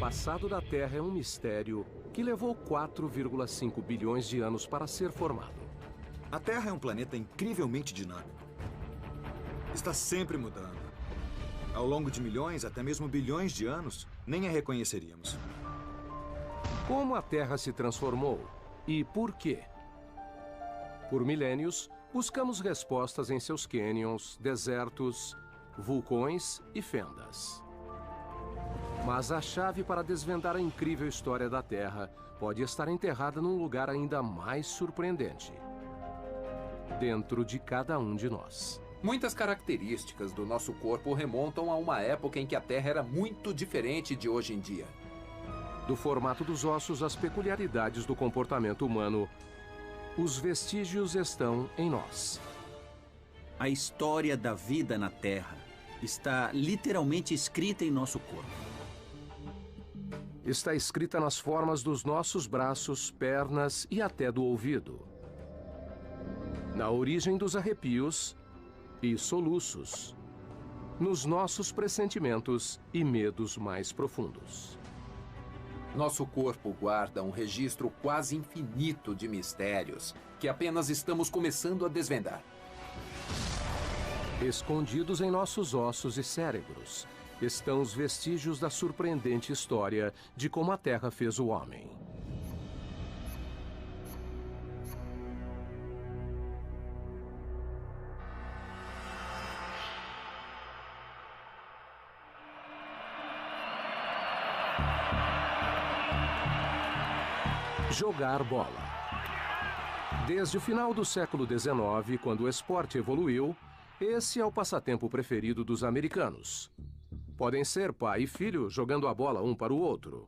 passado da Terra é um mistério que levou 4,5 bilhões de anos para ser formado. A Terra é um planeta incrivelmente dinâmico. Está sempre mudando. Ao longo de milhões, até mesmo bilhões de anos, nem a reconheceríamos. Como a Terra se transformou e por quê? Por milênios, buscamos respostas em seus cânions, desertos, vulcões e fendas. Mas a chave para desvendar a incrível história da Terra pode estar enterrada num lugar ainda mais surpreendente: dentro de cada um de nós. Muitas características do nosso corpo remontam a uma época em que a Terra era muito diferente de hoje em dia. Do formato dos ossos às peculiaridades do comportamento humano, os vestígios estão em nós. A história da vida na Terra está literalmente escrita em nosso corpo. Está escrita nas formas dos nossos braços, pernas e até do ouvido. Na origem dos arrepios e soluços. Nos nossos pressentimentos e medos mais profundos. Nosso corpo guarda um registro quase infinito de mistérios que apenas estamos começando a desvendar. Escondidos em nossos ossos e cérebros estão os vestígios da surpreendente história de como a Terra fez o homem. Jogar bola. Desde o final do século XIX, quando o esporte evoluiu, esse é o passatempo preferido dos americanos. Podem ser pai e filho jogando a bola um para o outro.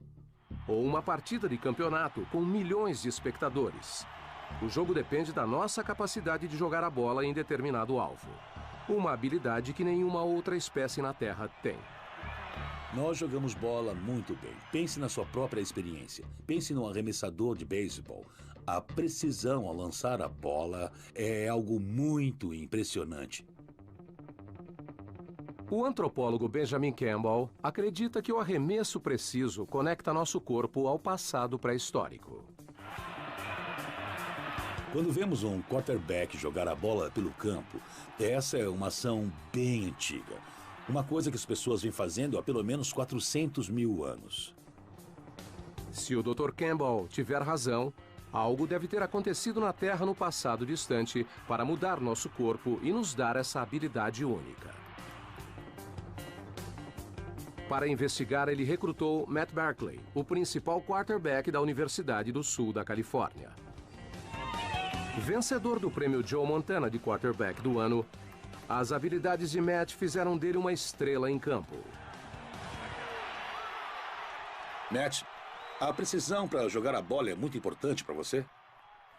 Ou uma partida de campeonato com milhões de espectadores. O jogo depende da nossa capacidade de jogar a bola em determinado alvo. Uma habilidade que nenhuma outra espécie na Terra tem. Nós jogamos bola muito bem. Pense na sua própria experiência. Pense num arremessador de beisebol. A precisão ao lançar a bola é algo muito impressionante. O antropólogo Benjamin Campbell acredita que o arremesso preciso conecta nosso corpo ao passado pré-histórico. Quando vemos um quarterback jogar a bola pelo campo, essa é uma ação bem antiga. Uma coisa que as pessoas vêm fazendo há pelo menos 400 mil anos. Se o Dr. Campbell tiver razão, algo deve ter acontecido na Terra no passado distante para mudar nosso corpo e nos dar essa habilidade única. Para investigar, ele recrutou Matt Barkley, o principal quarterback da Universidade do Sul da Califórnia. Vencedor do prêmio Joe Montana de quarterback do ano, as habilidades de Matt fizeram dele uma estrela em campo. Matt, a precisão para jogar a bola é muito importante para você?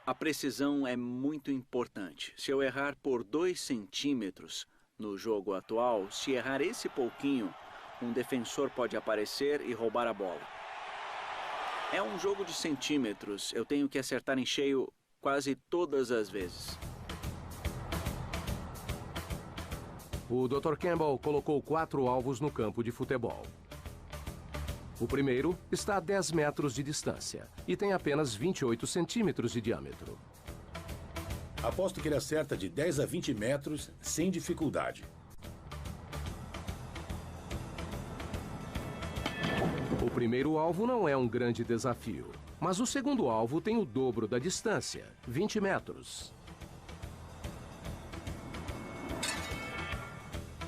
A precisão é muito importante. Se eu errar por 2 centímetros no jogo atual, se errar esse pouquinho, um defensor pode aparecer e roubar a bola. É um jogo de centímetros. Eu tenho que acertar em cheio quase todas as vezes. O Dr. Campbell colocou 4 alvos no campo de futebol. O primeiro está a 10 metros de distância e tem apenas 28 centímetros de diâmetro. Aposto que ele acerta de 10 a 20 metros sem dificuldade. O primeiro alvo não é um grande desafio, mas o segundo alvo tem o dobro da distância, 20 metros.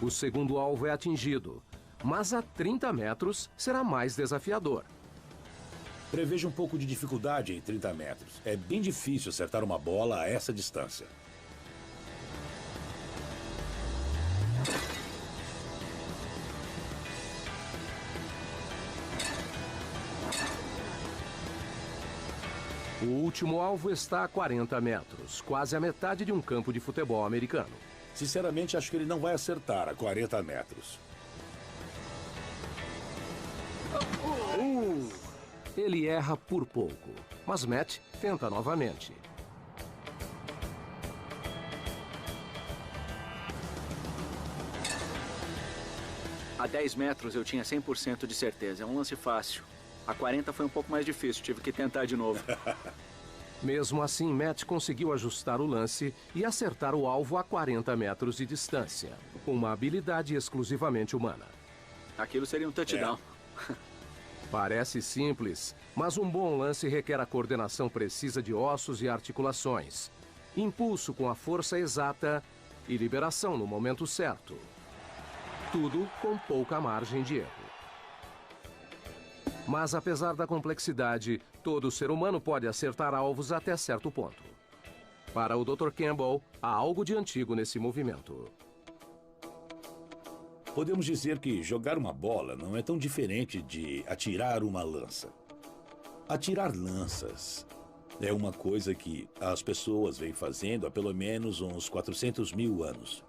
O segundo alvo é atingido, mas a 30 metros será mais desafiador. Preveja um pouco de dificuldade em 30 metros. É bem difícil acertar uma bola a essa distância. O último alvo está a 40 metros, quase a metade de um campo de futebol americano. Sinceramente, acho que ele não vai acertar a 40 metros. Ele erra por pouco, mas Matt tenta novamente. A 10 metros eu tinha 100% de certeza. É um lance fácil. A 40 foi um pouco mais difícil, tive que tentar de novo. Mesmo assim, Matt conseguiu ajustar o lance e acertar o alvo a 40 metros de distância. Uma habilidade exclusivamente humana. Aquilo seria um touchdown. Parece simples, mas um bom lance requer a coordenação precisa de ossos e articulações, impulso com a força exata e liberação no momento certo. Tudo com pouca margem de erro. Mas apesar da complexidade, todo ser humano pode acertar alvos até certo ponto. Para o Dr. Campbell, há algo de antigo nesse movimento. Podemos dizer que jogar uma bola não é tão diferente de atirar uma lança. Atirar lanças é uma coisa que as pessoas vêm fazendo há pelo menos uns 400 mil anos.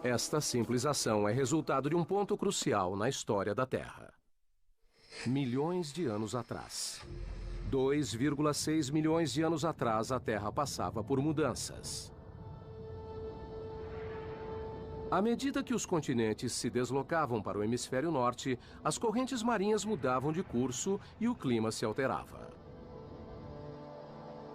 Esta simples ação é resultado de um ponto crucial na história da Terra. Milhões de anos atrás. 2,6 milhões de anos atrás, a Terra passava por mudanças. À medida que os continentes se deslocavam para o hemisfério norte, as correntes marinhas mudavam de curso e o clima se alterava.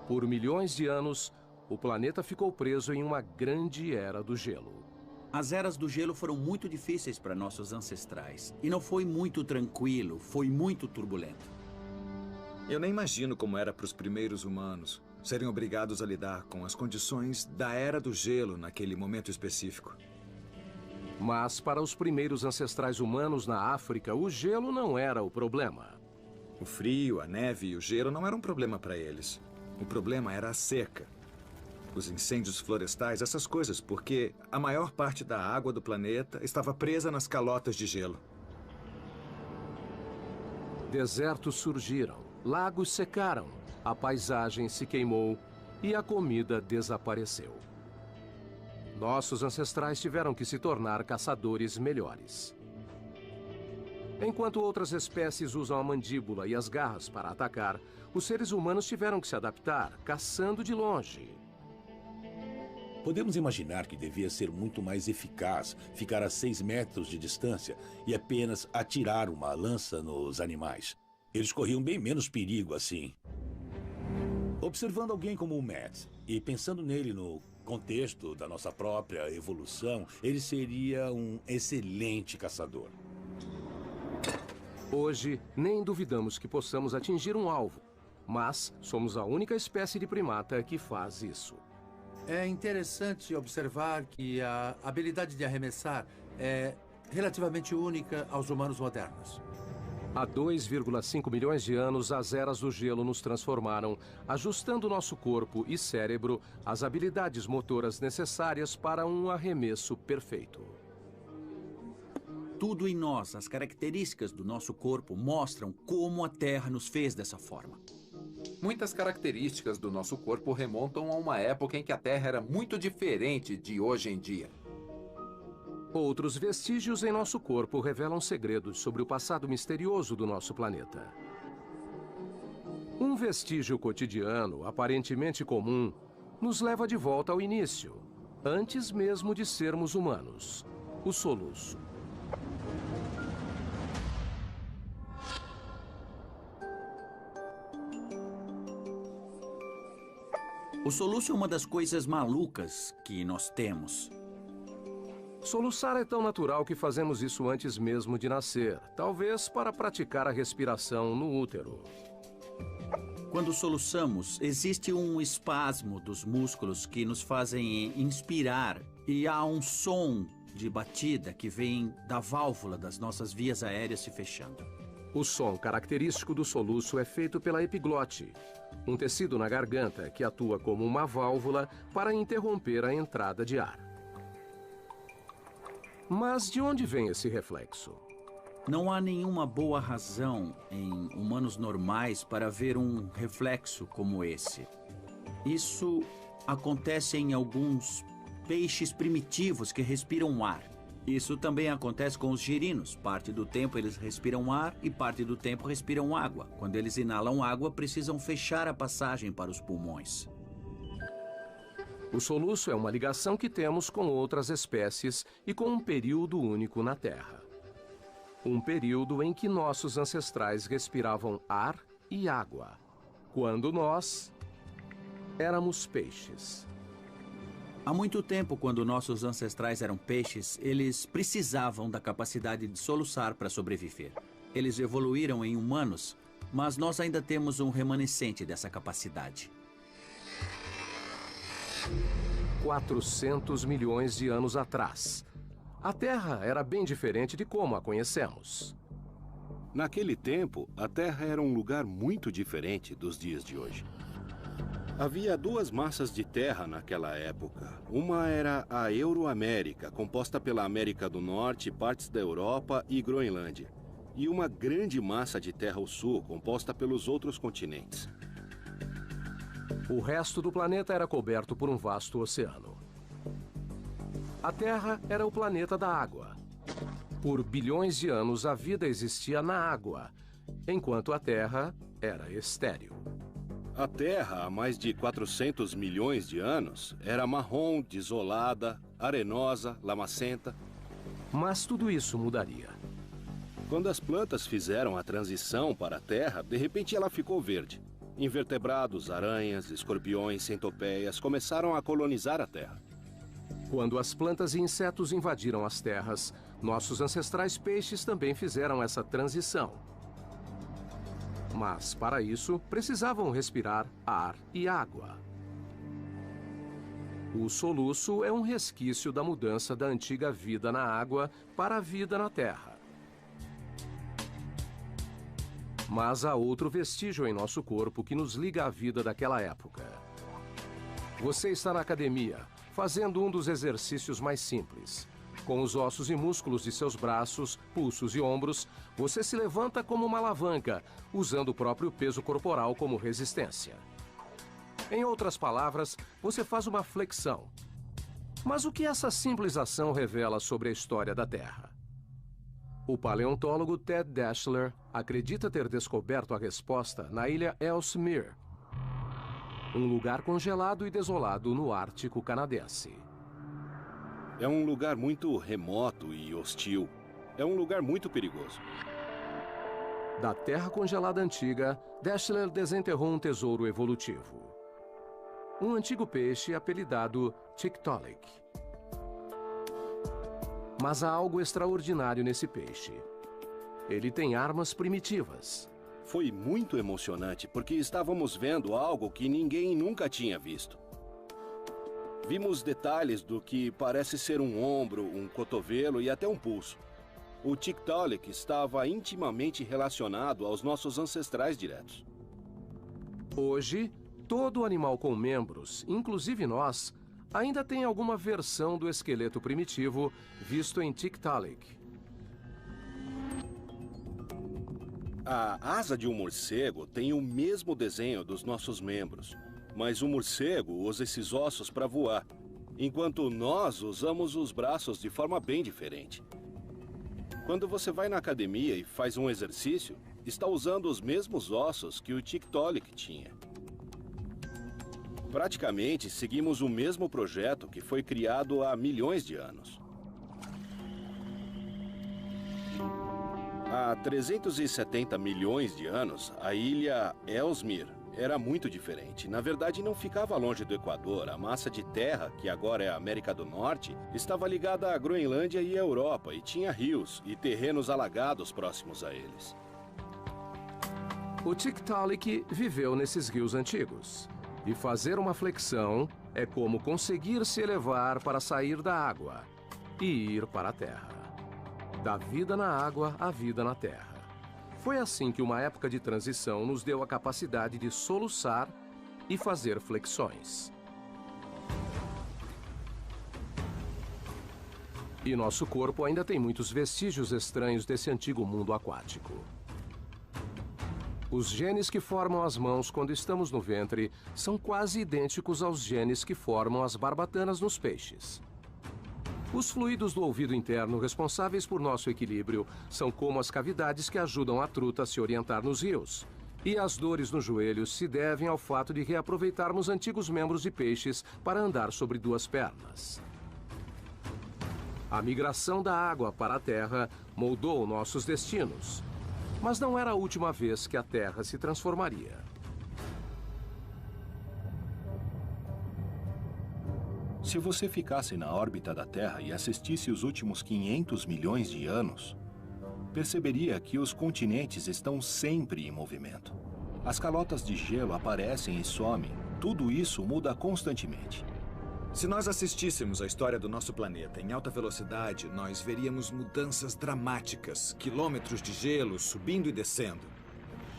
Por milhões de anos, o planeta ficou preso em uma grande era do gelo. As eras do gelo foram muito difíceis para nossos ancestrais. E não foi muito tranquilo, foi muito turbulento. Eu nem imagino como era para os primeiros humanos serem obrigados a lidar com as condições da era do gelo naquele momento específico. Mas para os primeiros ancestrais humanos na África, o gelo não era o problema. O frio, a neve e o gelo não eram um problema para eles. O problema era a seca. Os incêndios florestais, essas coisas, porque a maior parte da água do planeta estava presa nas calotas de gelo. Desertos surgiram, lagos secaram, a paisagem se queimou e a comida desapareceu. Nossos ancestrais tiveram que se tornar caçadores melhores. Enquanto outras espécies usam a mandíbula e as garras para atacar, os seres humanos tiveram que se adaptar, caçando de longe. Podemos imaginar que devia ser muito mais eficaz ficar a 6 metros de distância e apenas atirar uma lança nos animais. Eles corriam bem menos perigo assim. Observando alguém como o Matt e pensando nele no contexto da nossa própria evolução, ele seria um excelente caçador. Hoje, nem duvidamos que possamos atingir um alvo, mas somos a única espécie de primata que faz isso. É interessante observar que a habilidade de arremessar é relativamente única aos humanos modernos. Há 2,5 milhões de anos, as eras do gelo nos transformaram, ajustando nosso corpo e cérebro às habilidades motoras necessárias para um arremesso perfeito. Tudo em nós, as características do nosso corpo, mostram como a Terra nos fez dessa forma. Muitas características do nosso corpo remontam a uma época em que a Terra era muito diferente de hoje em dia. Outros vestígios em nosso corpo revelam segredos sobre o passado misterioso do nosso planeta. Um vestígio cotidiano, aparentemente comum, nos leva de volta ao início, antes mesmo de sermos humanos: o soluço. O soluço é uma das coisas malucas que nós temos. Soluçar é tão natural que fazemos isso antes mesmo de nascer, talvez para praticar a respiração no útero. Quando soluçamos, existe um espasmo dos músculos que nos fazem inspirar e há um som de batida que vem da válvula das nossas vias aéreas se fechando. O som característico do soluço é feito pela epiglote, um tecido na garganta que atua como uma válvula para interromper a entrada de ar. Mas de onde vem esse reflexo? Não há nenhuma boa razão em humanos normais para ver um reflexo como esse. Isso acontece em alguns peixes primitivos que respiram ar. Isso também acontece com os girinos. Parte do tempo eles respiram ar e parte do tempo respiram água. Quando eles inalam água, precisam fechar a passagem para os pulmões. O soluço é uma ligação que temos com outras espécies e com um período único na Terra. Um período em que nossos ancestrais respiravam ar e água, quando nós éramos peixes. Há muito tempo, quando nossos ancestrais eram peixes, eles precisavam da capacidade de soluçar para sobreviver. Eles evoluíram em humanos, mas nós ainda temos um remanescente dessa capacidade. 400 milhões de anos atrás, a Terra era bem diferente de como a conhecemos. Naquele tempo, a Terra era um lugar muito diferente dos dias de hoje. Havia duas massas de terra naquela época. Uma era a Euroamérica, composta pela América do Norte, partes da Europa e Groenlândia. E uma grande massa de terra ao sul, composta pelos outros continentes. O resto do planeta era coberto por um vasto oceano. A Terra era o planeta da água. Por bilhões de anos, a vida existia na água, enquanto a Terra era estéril. A Terra, há mais de 400 milhões de anos, era marrom, desolada, arenosa, lamacenta. Mas tudo isso mudaria. Quando as plantas fizeram a transição para a Terra, de repente ela ficou verde. Invertebrados, aranhas, escorpiões, centopeias começaram a colonizar a Terra. Quando as plantas e insetos invadiram as terras, nossos ancestrais peixes também fizeram essa transição. Mas, para isso, precisavam respirar ar e água. O soluço é um resquício da mudança da antiga vida na água para a vida na terra. Mas há outro vestígio em nosso corpo que nos liga à vida daquela época. Você está na academia, fazendo um dos exercícios mais simples. Com os ossos e músculos de seus braços, pulsos e ombros, você se levanta como uma alavanca, usando o próprio peso corporal como resistência. Em outras palavras, você faz uma flexão. Mas o que essa simples ação revela sobre a história da Terra? O paleontólogo Ted Dassler acredita ter descoberto a resposta na ilha Ellesmere, um lugar congelado e desolado no Ártico canadense. É um lugar muito remoto e hostil. É um lugar muito perigoso. Da terra congelada antiga, Dassler desenterrou um tesouro evolutivo. Um antigo peixe apelidado Tiktaalik. Mas há algo extraordinário nesse peixe. Ele tem armas primitivas. Foi muito emocionante porque estávamos vendo algo que ninguém nunca tinha visto. Vimos detalhes do que parece ser um ombro, um cotovelo e até um pulso. O Tiktaalik estava intimamente relacionado aos nossos ancestrais diretos. Hoje, todo animal com membros, inclusive nós, ainda tem alguma versão do esqueleto primitivo visto em Tiktaalik. A asa de um morcego tem o mesmo desenho dos nossos membros. Mas o morcego usa esses ossos para voar, enquanto nós usamos os braços de forma bem diferente. Quando você vai na academia e faz um exercício, está usando os mesmos ossos que o Tiktaalik tinha. Praticamente seguimos o mesmo projeto que foi criado há milhões de anos. Há 370 milhões de anos, a ilha Ellesmere era muito diferente. Na verdade, não ficava longe do Equador. A massa de terra, que agora é a América do Norte, estava ligada à Groenlândia e à Europa, e tinha rios e terrenos alagados próximos a eles. O Tiktaalik viveu nesses rios antigos. E fazer uma flexão é como conseguir se elevar para sair da água e ir para a terra. Da vida na água à vida na terra. Foi assim que uma época de transição nos deu a capacidade de soluçar e fazer flexões. E nosso corpo ainda tem muitos vestígios estranhos desse antigo mundo aquático. Os genes que formam as mãos quando estamos no ventre são quase idênticos aos genes que formam as barbatanas nos peixes. Os fluidos do ouvido interno responsáveis por nosso equilíbrio são como as cavidades que ajudam a truta a se orientar nos rios. E as dores nos joelhos se devem ao fato de reaproveitarmos antigos membros de peixes para andar sobre duas pernas. A migração da água para a Terra moldou nossos destinos. Mas não era a última vez que a Terra se transformaria. Se você ficasse na órbita da Terra e assistisse os últimos 500 milhões de anos, perceberia que os continentes estão sempre em movimento. As calotas de gelo aparecem e somem. Tudo isso muda constantemente. Se nós assistíssemos à história do nosso planeta em alta velocidade, nós veríamos mudanças dramáticas, quilômetros de gelo subindo e descendo,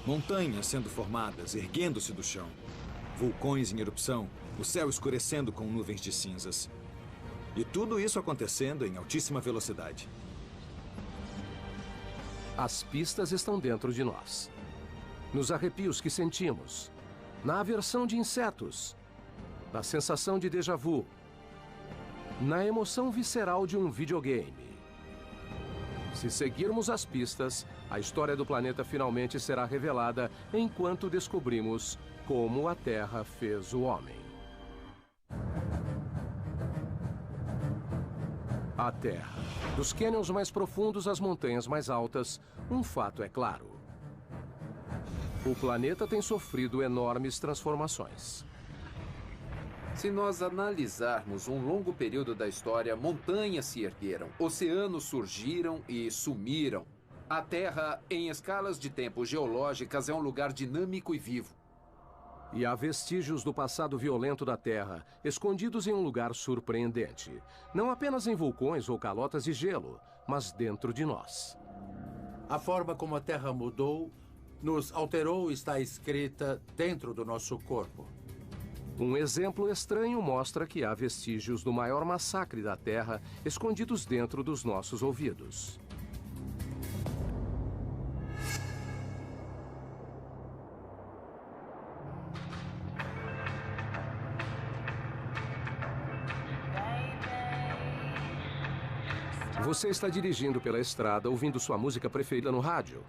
montanhas sendo formadas, erguendo-se do chão, vulcões em erupção, o céu escurecendo com nuvens de cinzas. E tudo isso acontecendo em altíssima velocidade. As pistas estão dentro de nós. Nos arrepios que sentimos, na aversão de insetos, na sensação de déjà vu, na emoção visceral de um videogame. Se seguirmos as pistas, a história do planeta finalmente será revelada enquanto descobrimos como a Terra fez o homem. A Terra. Dos cânions mais profundos às montanhas mais altas, um fato é claro. O planeta tem sofrido enormes transformações. Se nós analisarmos um longo período da história, montanhas se ergueram, oceanos surgiram e sumiram. A Terra, em escalas de tempo geológicas, é um lugar dinâmico e vivo. E há vestígios do passado violento da Terra, escondidos em um lugar surpreendente. Não apenas em vulcões ou calotas de gelo, mas dentro de nós. A forma como a Terra mudou, nos alterou, está escrita dentro do nosso corpo. Um exemplo estranho mostra que há vestígios do maior massacre da Terra escondidos dentro dos nossos ouvidos. Você está dirigindo pela estrada ouvindo sua música preferida no rádio.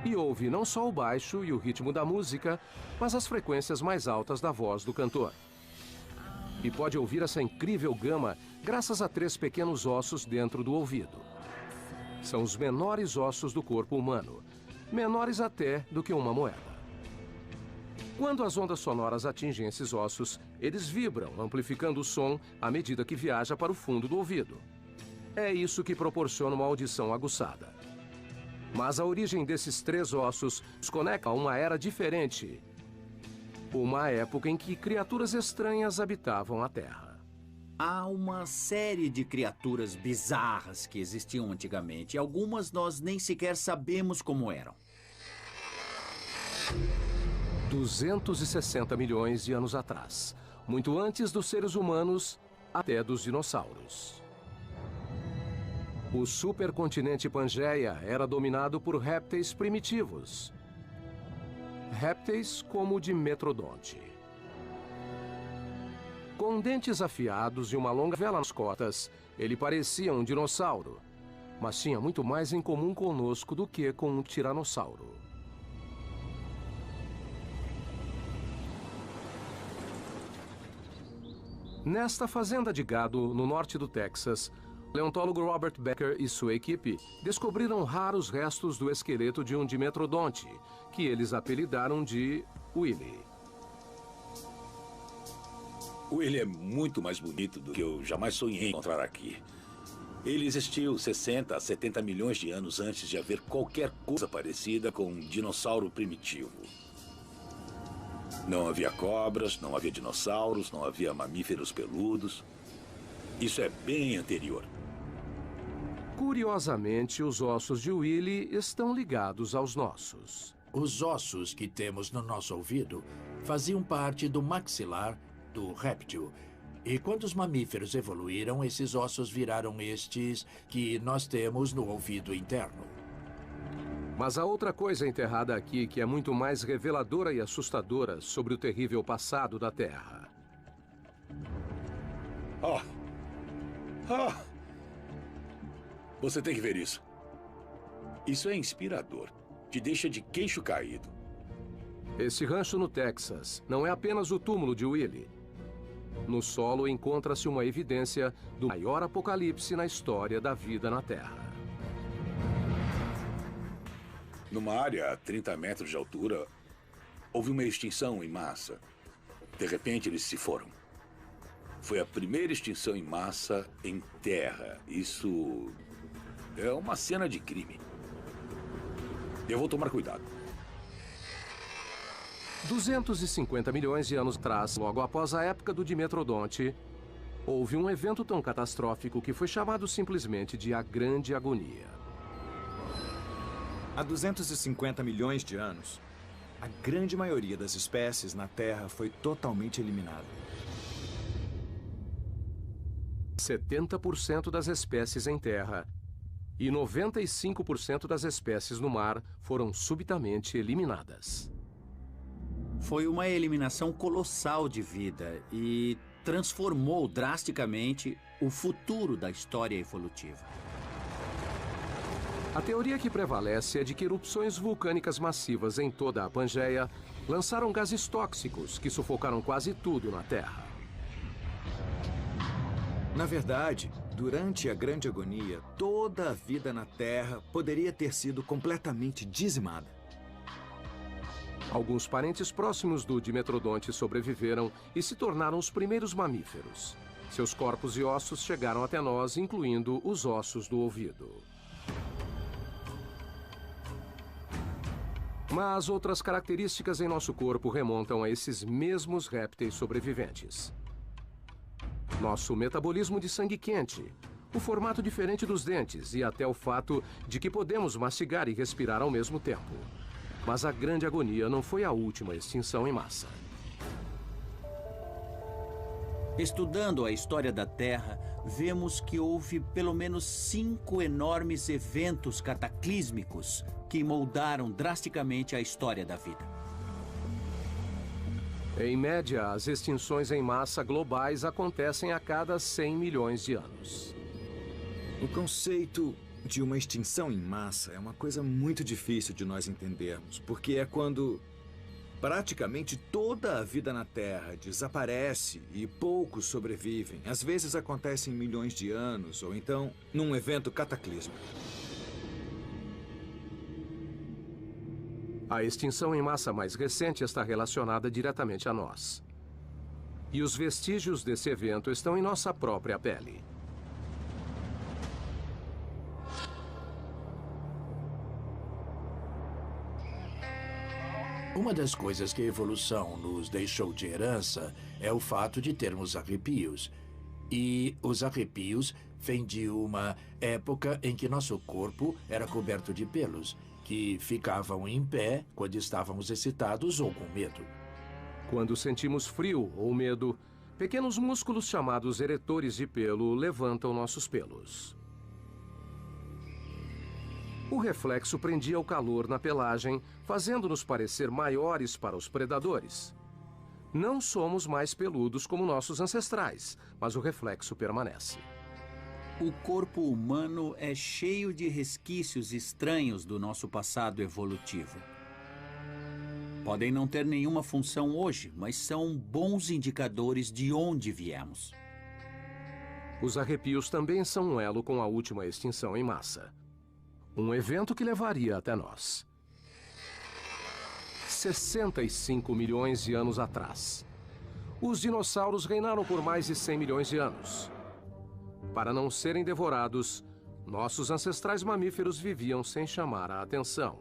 E ouve não só o baixo e o ritmo da música, mas as frequências mais altas da voz do cantor. E pode ouvir essa incrível gama graças a 3 pequenos ossos dentro do ouvido. São os menores ossos do corpo humano, menores até do que uma moeda. Quando as ondas sonoras atingem esses ossos, eles vibram, amplificando o som à medida que viaja para o fundo do ouvido. É isso que proporciona uma audição aguçada. Mas a origem desses 3 ossos nos conecta a uma era diferente. Uma época em que criaturas estranhas habitavam a Terra. Há uma série de criaturas bizarras que existiam antigamente. Algumas nós nem sequer sabemos como eram. 260 milhões de anos atrás. Muito antes dos seres humanos, até dos dinossauros. O supercontinente Pangeia era dominado por répteis primitivos. Répteis como o de Metrodonte. Com dentes afiados e uma longa vela nas costas, ele parecia um dinossauro, mas tinha muito mais em comum conosco do que com um tiranossauro. Nesta fazenda de gado, no norte do Texas, o paleontólogo Robert Becker e sua equipe descobriram raros restos do esqueleto de um dimetrodonte, que eles apelidaram de Willy. Willy é muito mais bonito do que eu jamais sonhei encontrar aqui. Ele existiu 60 a 70 milhões de anos antes de haver qualquer coisa parecida com um dinossauro primitivo. Não havia cobras, não havia dinossauros, não havia mamíferos peludos. Isso é bem anterior. Curiosamente, os ossos de Willy estão ligados aos nossos. Os ossos que temos no nosso ouvido faziam parte do maxilar do réptil. E quando os mamíferos evoluíram, esses ossos viraram estes que nós temos no ouvido interno. Mas há outra coisa enterrada aqui que é muito mais reveladora e assustadora sobre o terrível passado da Terra. Você tem que ver isso. Isso é inspirador. Te deixa de queixo caído. Esse rancho no Texas não é apenas o túmulo de Willy. No solo encontra-se uma evidência do maior apocalipse na história da vida na Terra. Numa área a 30 metros de altura, houve uma extinção em massa. De repente, eles se foram. Foi a primeira extinção em massa em terra. Isso é uma cena de crime. Eu vou tomar cuidado. 250 milhões de anos atrás, logo após a época do Dimetrodonte, houve um evento tão catastrófico que foi chamado simplesmente de a Grande Agonia. Há 250 milhões de anos, a grande maioria das espécies na Terra foi totalmente eliminada. 70% das espécies em terra e 95% das espécies no mar foram subitamente eliminadas. Foi uma eliminação colossal de vida e transformou drasticamente o futuro da história evolutiva. A teoria que prevalece é de que erupções vulcânicas massivas em toda a Pangeia lançaram gases tóxicos que sufocaram quase tudo na Terra. Na verdade, durante a Grande Agonia, toda a vida na Terra poderia ter sido completamente dizimada. Alguns parentes próximos do Dimetrodonte sobreviveram e se tornaram os primeiros mamíferos. Seus corpos e ossos chegaram até nós, incluindo os ossos do ouvido. Mas outras características em nosso corpo remontam a esses mesmos répteis sobreviventes. Nosso metabolismo de sangue quente, o formato diferente dos dentes e até o fato de que podemos mastigar e respirar ao mesmo tempo. Mas a Grande Agonia não foi a última extinção em massa. Estudando a história da Terra, vemos que houve pelo menos 5 enormes eventos cataclísmicos que moldaram drasticamente a história da vida. Em média, as extinções em massa globais acontecem a cada 100 milhões de anos. O conceito de uma extinção em massa é uma coisa muito difícil de nós entendermos, porque é quando praticamente toda a vida na Terra desaparece e poucos sobrevivem. Às vezes acontece em milhões de anos, ou então num evento cataclísmico. A extinção em massa mais recente está relacionada diretamente a nós. E os vestígios desse evento estão em nossa própria pele. Uma das coisas que a evolução nos deixou de herança é o fato de termos arrepios. E os arrepios vêm de uma época em que nosso corpo era coberto de pelos, que ficavam em pé quando estávamos excitados ou com medo. Quando sentimos frio ou medo, pequenos músculos chamados eretores de pelo levantam nossos pelos. O reflexo prendia o calor na pelagem, fazendo-nos parecer maiores para os predadores. Não somos mais peludos como nossos ancestrais, mas o reflexo permanece. O corpo humano é cheio de resquícios estranhos do nosso passado evolutivo. Podem não ter nenhuma função hoje, mas são bons indicadores de onde viemos. Os arrepios também são um elo com a última extinção em massa. Um evento que levaria até nós. 65 milhões de anos atrás. Os dinossauros reinaram por mais de 100 milhões de anos. Para não serem devorados, nossos ancestrais mamíferos viviam sem chamar a atenção,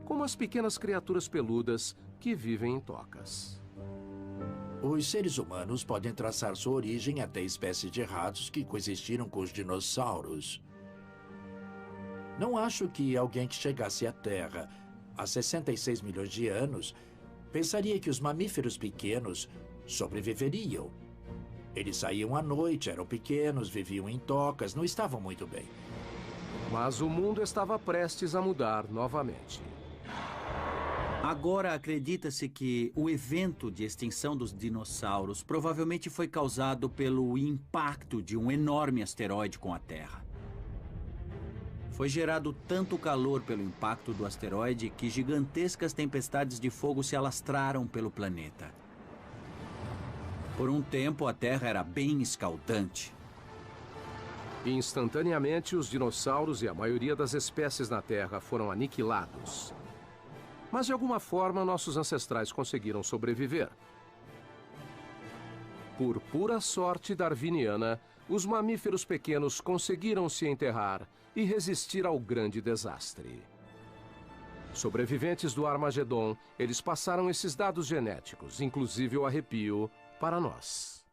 como as pequenas criaturas peludas que vivem em tocas. Os seres humanos podem traçar sua origem até espécies de ratos que coexistiram com os dinossauros. Não acho que alguém que chegasse à Terra há 66 milhões de anos pensaria que os mamíferos pequenos sobreviveriam. Eles saíam à noite, eram pequenos, viviam em tocas, não estavam muito bem. Mas o mundo estava prestes a mudar novamente. Agora acredita-se que o evento de extinção dos dinossauros provavelmente foi causado pelo impacto de um enorme asteroide com a Terra. Foi gerado tanto calor pelo impacto do asteroide que gigantescas tempestades de fogo se alastraram pelo planeta. Por um tempo, a Terra era bem escaldante. Instantaneamente, os dinossauros e a maioria das espécies na Terra foram aniquilados. Mas, de alguma forma, nossos ancestrais conseguiram sobreviver. Por pura sorte darwiniana, os mamíferos pequenos conseguiram se enterrar e resistir ao grande desastre. Sobreviventes do Armagedon, eles passaram esses dados genéticos, inclusive o arrepio, para nós.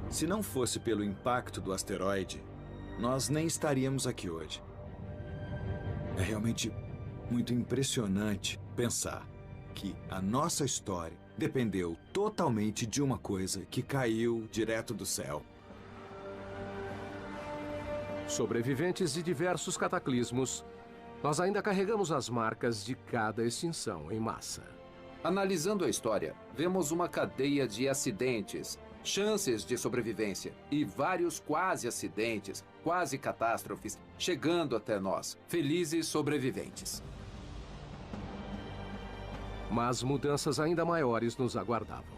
Se não fosse pelo impacto do asteroide, nós nem estaríamos aqui hoje. É realmente muito impressionante pensar que a nossa história dependeu totalmente de uma coisa que caiu direto do céu. Sobreviventes de diversos cataclismos, nós ainda carregamos as marcas de cada extinção em massa. Analisando a história, vemos uma cadeia de acidentes, chances de sobrevivência e vários quase acidentes, quase catástrofes, chegando até nós, felizes sobreviventes. Mas mudanças ainda maiores nos aguardavam.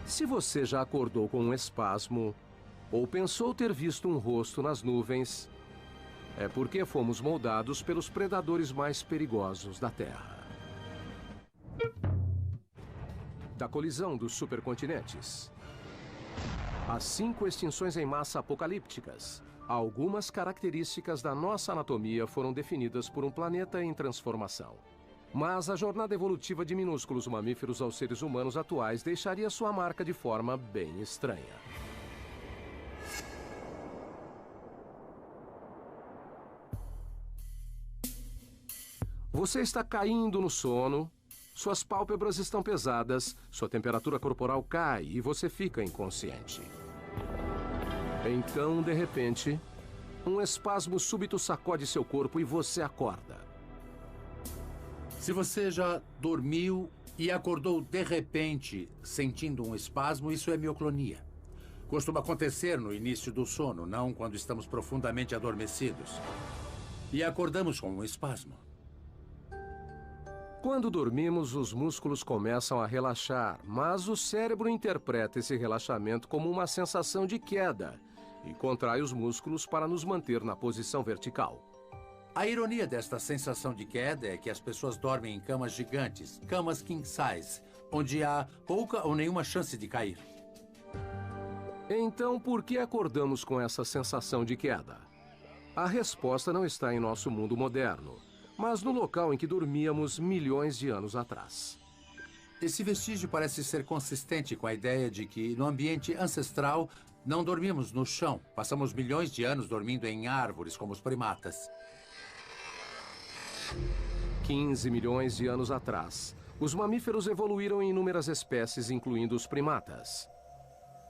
Se você já acordou com um espasmo, ou pensou ter visto um rosto nas nuvens, é porque fomos moldados pelos predadores mais perigosos da Terra. Da colisão dos supercontinentes. As 5 extinções em massa apocalípticas. Algumas características da nossa anatomia foram definidas por um planeta em transformação. Mas a jornada evolutiva de minúsculos mamíferos aos seres humanos atuais deixaria sua marca de forma bem estranha. Você está caindo no sono, suas pálpebras estão pesadas, sua temperatura corporal cai e você fica inconsciente. Então, de repente, um espasmo súbito sacode seu corpo e você acorda. Se você já dormiu e acordou de repente sentindo um espasmo, isso é mioclonia. Costuma acontecer no início do sono, não quando estamos profundamente adormecidos. E acordamos com um espasmo. Quando dormimos, os músculos começam a relaxar, mas o cérebro interpreta esse relaxamento como uma sensação de queda e contrai os músculos para nos manter na posição vertical. A ironia desta sensação de queda é que as pessoas dormem em camas gigantes, camas king size, onde há pouca ou nenhuma chance de cair. Então, por que acordamos com essa sensação de queda? A resposta não está em nosso mundo moderno, mas no local em que dormíamos milhões de anos atrás. Esse vestígio parece ser consistente com a ideia de que, no ambiente ancestral, não dormimos no chão. Passamos milhões de anos dormindo em árvores, como os primatas. 15 milhões de anos atrás, os mamíferos evoluíram em inúmeras espécies, incluindo os primatas.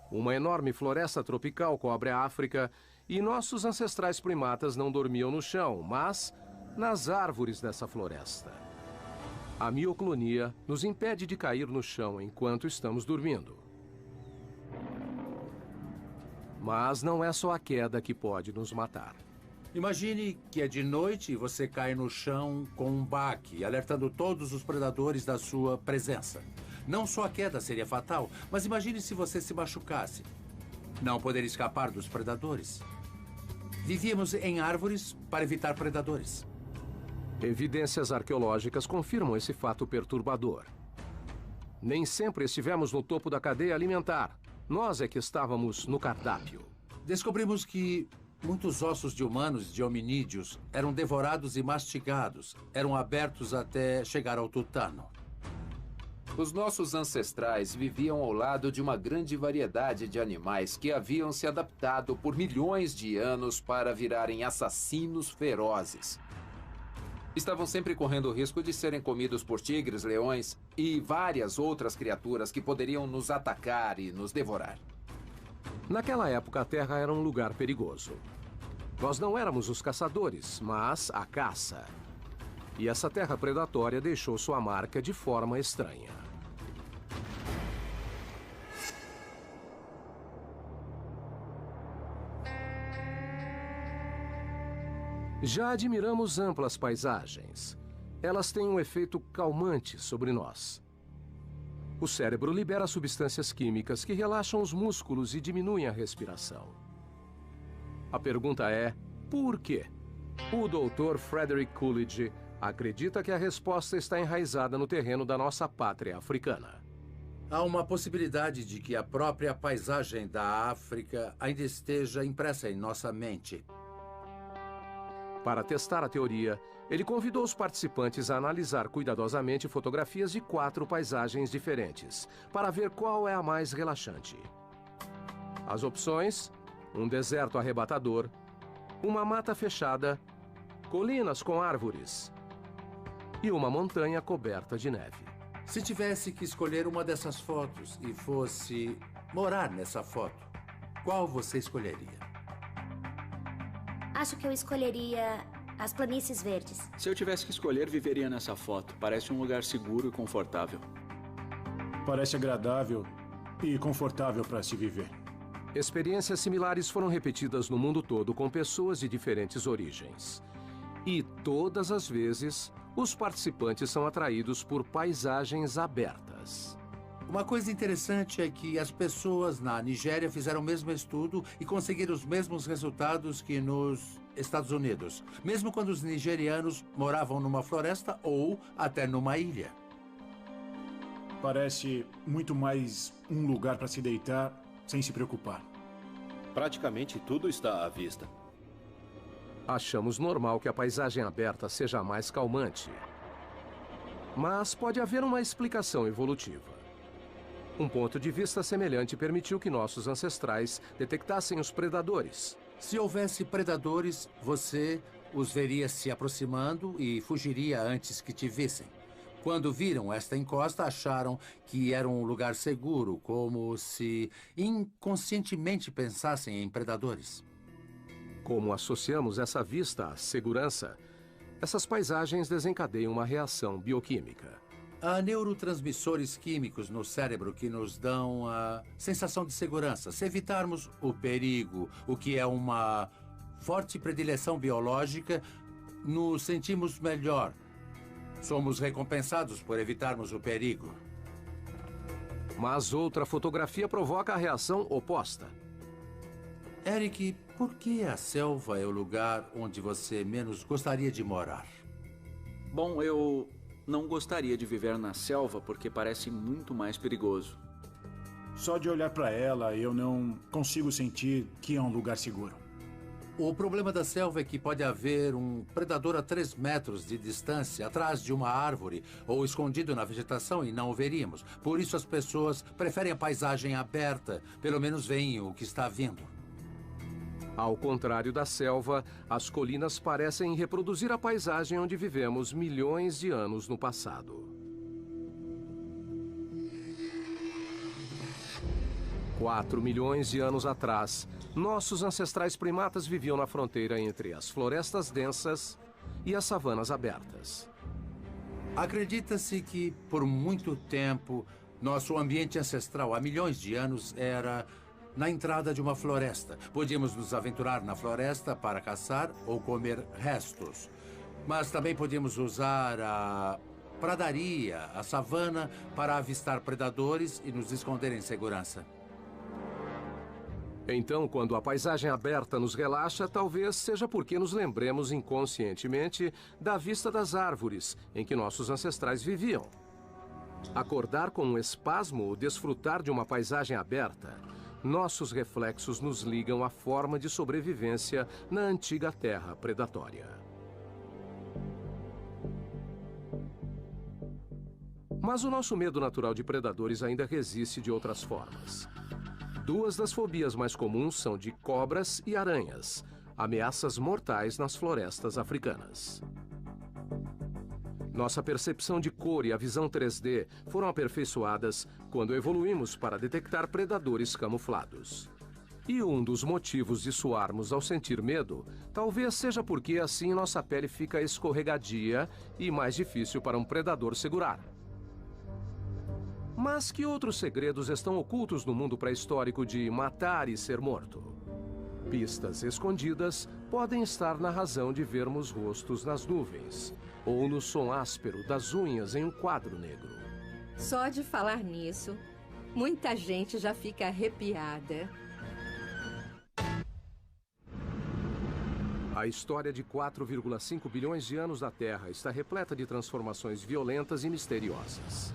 Uma enorme floresta tropical cobre a África e nossos ancestrais primatas não dormiam no chão, mas nas árvores dessa floresta. A mioclonia nos impede de cair no chão enquanto estamos dormindo. Mas não é só a queda que pode nos matar. Imagine que é de noite e você cai no chão com um baque, alertando todos os predadores da sua presença. Não só a queda seria fatal, mas imagine se você se machucasse. Não poderia escapar dos predadores. Vivíamos em árvores para evitar predadores. Evidências arqueológicas confirmam esse fato perturbador. Nem sempre estivemos no topo da cadeia alimentar. Nós é que estávamos no cardápio. Descobrimos que muitos ossos de humanos, de hominídeos, eram devorados e mastigados. Eram abertos até chegar ao tutano. Os nossos ancestrais viviam ao lado de uma grande variedade de animais que haviam se adaptado por milhões de anos para virarem assassinos ferozes. Estavam sempre correndo o risco de serem comidos por tigres, leões e várias outras criaturas que poderiam nos atacar e nos devorar. Naquela época, a Terra era um lugar perigoso. Nós não éramos os caçadores, mas a caça. E essa terra predatória deixou sua marca de forma estranha. Já admiramos amplas paisagens. Elas têm um efeito calmante sobre nós. O cérebro libera substâncias químicas que relaxam os músculos e diminuem a respiração. A pergunta é, por quê? O Dr. Frederick Coolidge acredita que a resposta está enraizada no terreno da nossa pátria africana. Há uma possibilidade de que a própria paisagem da África ainda esteja impressa em nossa mente. Para testar a teoria, ele convidou os participantes a analisar cuidadosamente fotografias de 4 paisagens diferentes, para ver qual é a mais relaxante. As opções: um deserto arrebatador, uma mata fechada, colinas com árvores e uma montanha coberta de neve. Se tivesse que escolher uma dessas fotos e fosse morar nessa foto, qual você escolheria? Acho que eu escolheria as planícies verdes. Se eu tivesse que escolher, viveria nessa foto. Parece um lugar seguro e confortável. Parece agradável e confortável para se viver. Experiências similares foram repetidas no mundo todo com pessoas de diferentes origens. E todas as vezes, os participantes são atraídos por paisagens abertas. Uma coisa interessante é que as pessoas na Nigéria fizeram o mesmo estudo e conseguiram os mesmos resultados que nos Estados Unidos, mesmo quando os nigerianos moravam numa floresta ou até numa ilha. Parece muito mais um lugar para se deitar sem se preocupar. Praticamente tudo está à vista. Achamos normal que a paisagem aberta seja mais calmante. Mas pode haver uma explicação evolutiva. Um ponto de vista semelhante permitiu que nossos ancestrais detectassem os predadores. Se houvesse predadores, você os veria se aproximando e fugiria antes que te vissem. Quando viram esta encosta, acharam que era um lugar seguro, como se inconscientemente pensassem em predadores. Como associamos essa vista à segurança, essas paisagens desencadeiam uma reação bioquímica. Há neurotransmissores químicos no cérebro que nos dão a sensação de segurança. Se evitarmos o perigo, o que é uma forte predileção biológica, nos sentimos melhor. Somos recompensados por evitarmos o perigo. Mas outra fotografia provoca a reação oposta. Eric, por que a selva é o lugar onde você menos gostaria de morar? Bom, eu não gostaria de viver na selva porque parece muito mais perigoso. Só de olhar para ela, eu não consigo sentir que é um lugar seguro. O problema da selva é que pode haver um predador a 3 metros de distância, atrás de uma árvore ou escondido na vegetação e não o veríamos. Por isso as pessoas preferem a paisagem aberta, pelo menos veem o que está vindo. Ao contrário da selva, as colinas parecem reproduzir a paisagem onde vivemos milhões de anos no passado. 4 milhões de anos atrás, nossos ancestrais primatas viviam na fronteira entre as florestas densas e as savanas abertas. Acredita-se que, por muito tempo, nosso ambiente ancestral, há milhões de anos, era na entrada de uma floresta. Podíamos nos aventurar na floresta para caçar ou comer restos. Mas também podíamos usar a pradaria, a savana, para avistar predadores e nos esconder em segurança. Então, quando a paisagem aberta nos relaxa, talvez seja porque nos lembremos inconscientemente da vista das árvores em que nossos ancestrais viviam. Acordar com um espasmo ou desfrutar de uma paisagem aberta, nossos reflexos nos ligam à forma de sobrevivência na antiga terra predatória. Mas o nosso medo natural de predadores ainda resiste de outras formas. 2 das fobias mais comuns são de cobras e aranhas, ameaças mortais nas florestas africanas. Nossa percepção de cor e a visão 3D foram aperfeiçoadas quando evoluímos para detectar predadores camuflados. E um dos motivos de suarmos ao sentir medo talvez seja porque assim nossa pele fica escorregadia e mais difícil para um predador segurar. Mas que outros segredos estão ocultos no mundo pré-histórico de matar e ser morto? Pistas escondidas podem estar na razão de vermos rostos nas nuvens, ou no som áspero das unhas em um quadro negro. Só de falar nisso, muita gente já fica arrepiada. A história de 4,5 bilhões de anos da Terra está repleta de transformações violentas e misteriosas.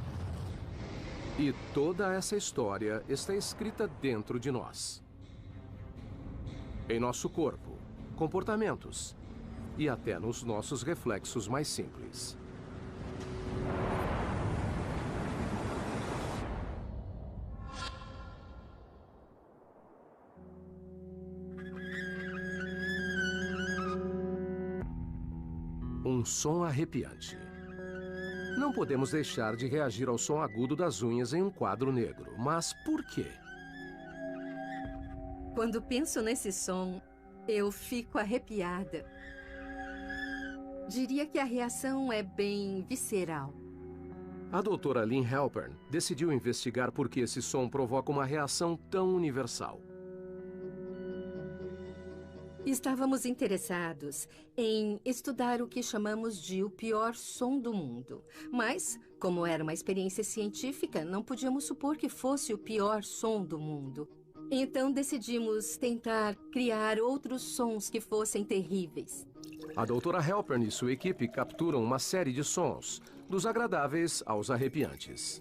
E toda essa história está escrita dentro de nós. Em nosso corpo, comportamentos e até nos nossos reflexos mais simples. Um som arrepiante. Não podemos deixar de reagir ao som agudo das unhas em um quadro negro. Mas por quê? Quando penso nesse som, eu fico arrepiada. Diria que a reação é bem visceral. A doutora Lynn Halpern decidiu investigar por que esse som provoca uma reação tão universal. Estávamos interessados em estudar o que chamamos de o pior som do mundo. Mas, como era uma experiência científica, não podíamos supor que fosse o pior som do mundo. Então decidimos tentar criar outros sons que fossem terríveis. A doutora Halpern e sua equipe capturam uma série de sons, dos agradáveis aos arrepiantes.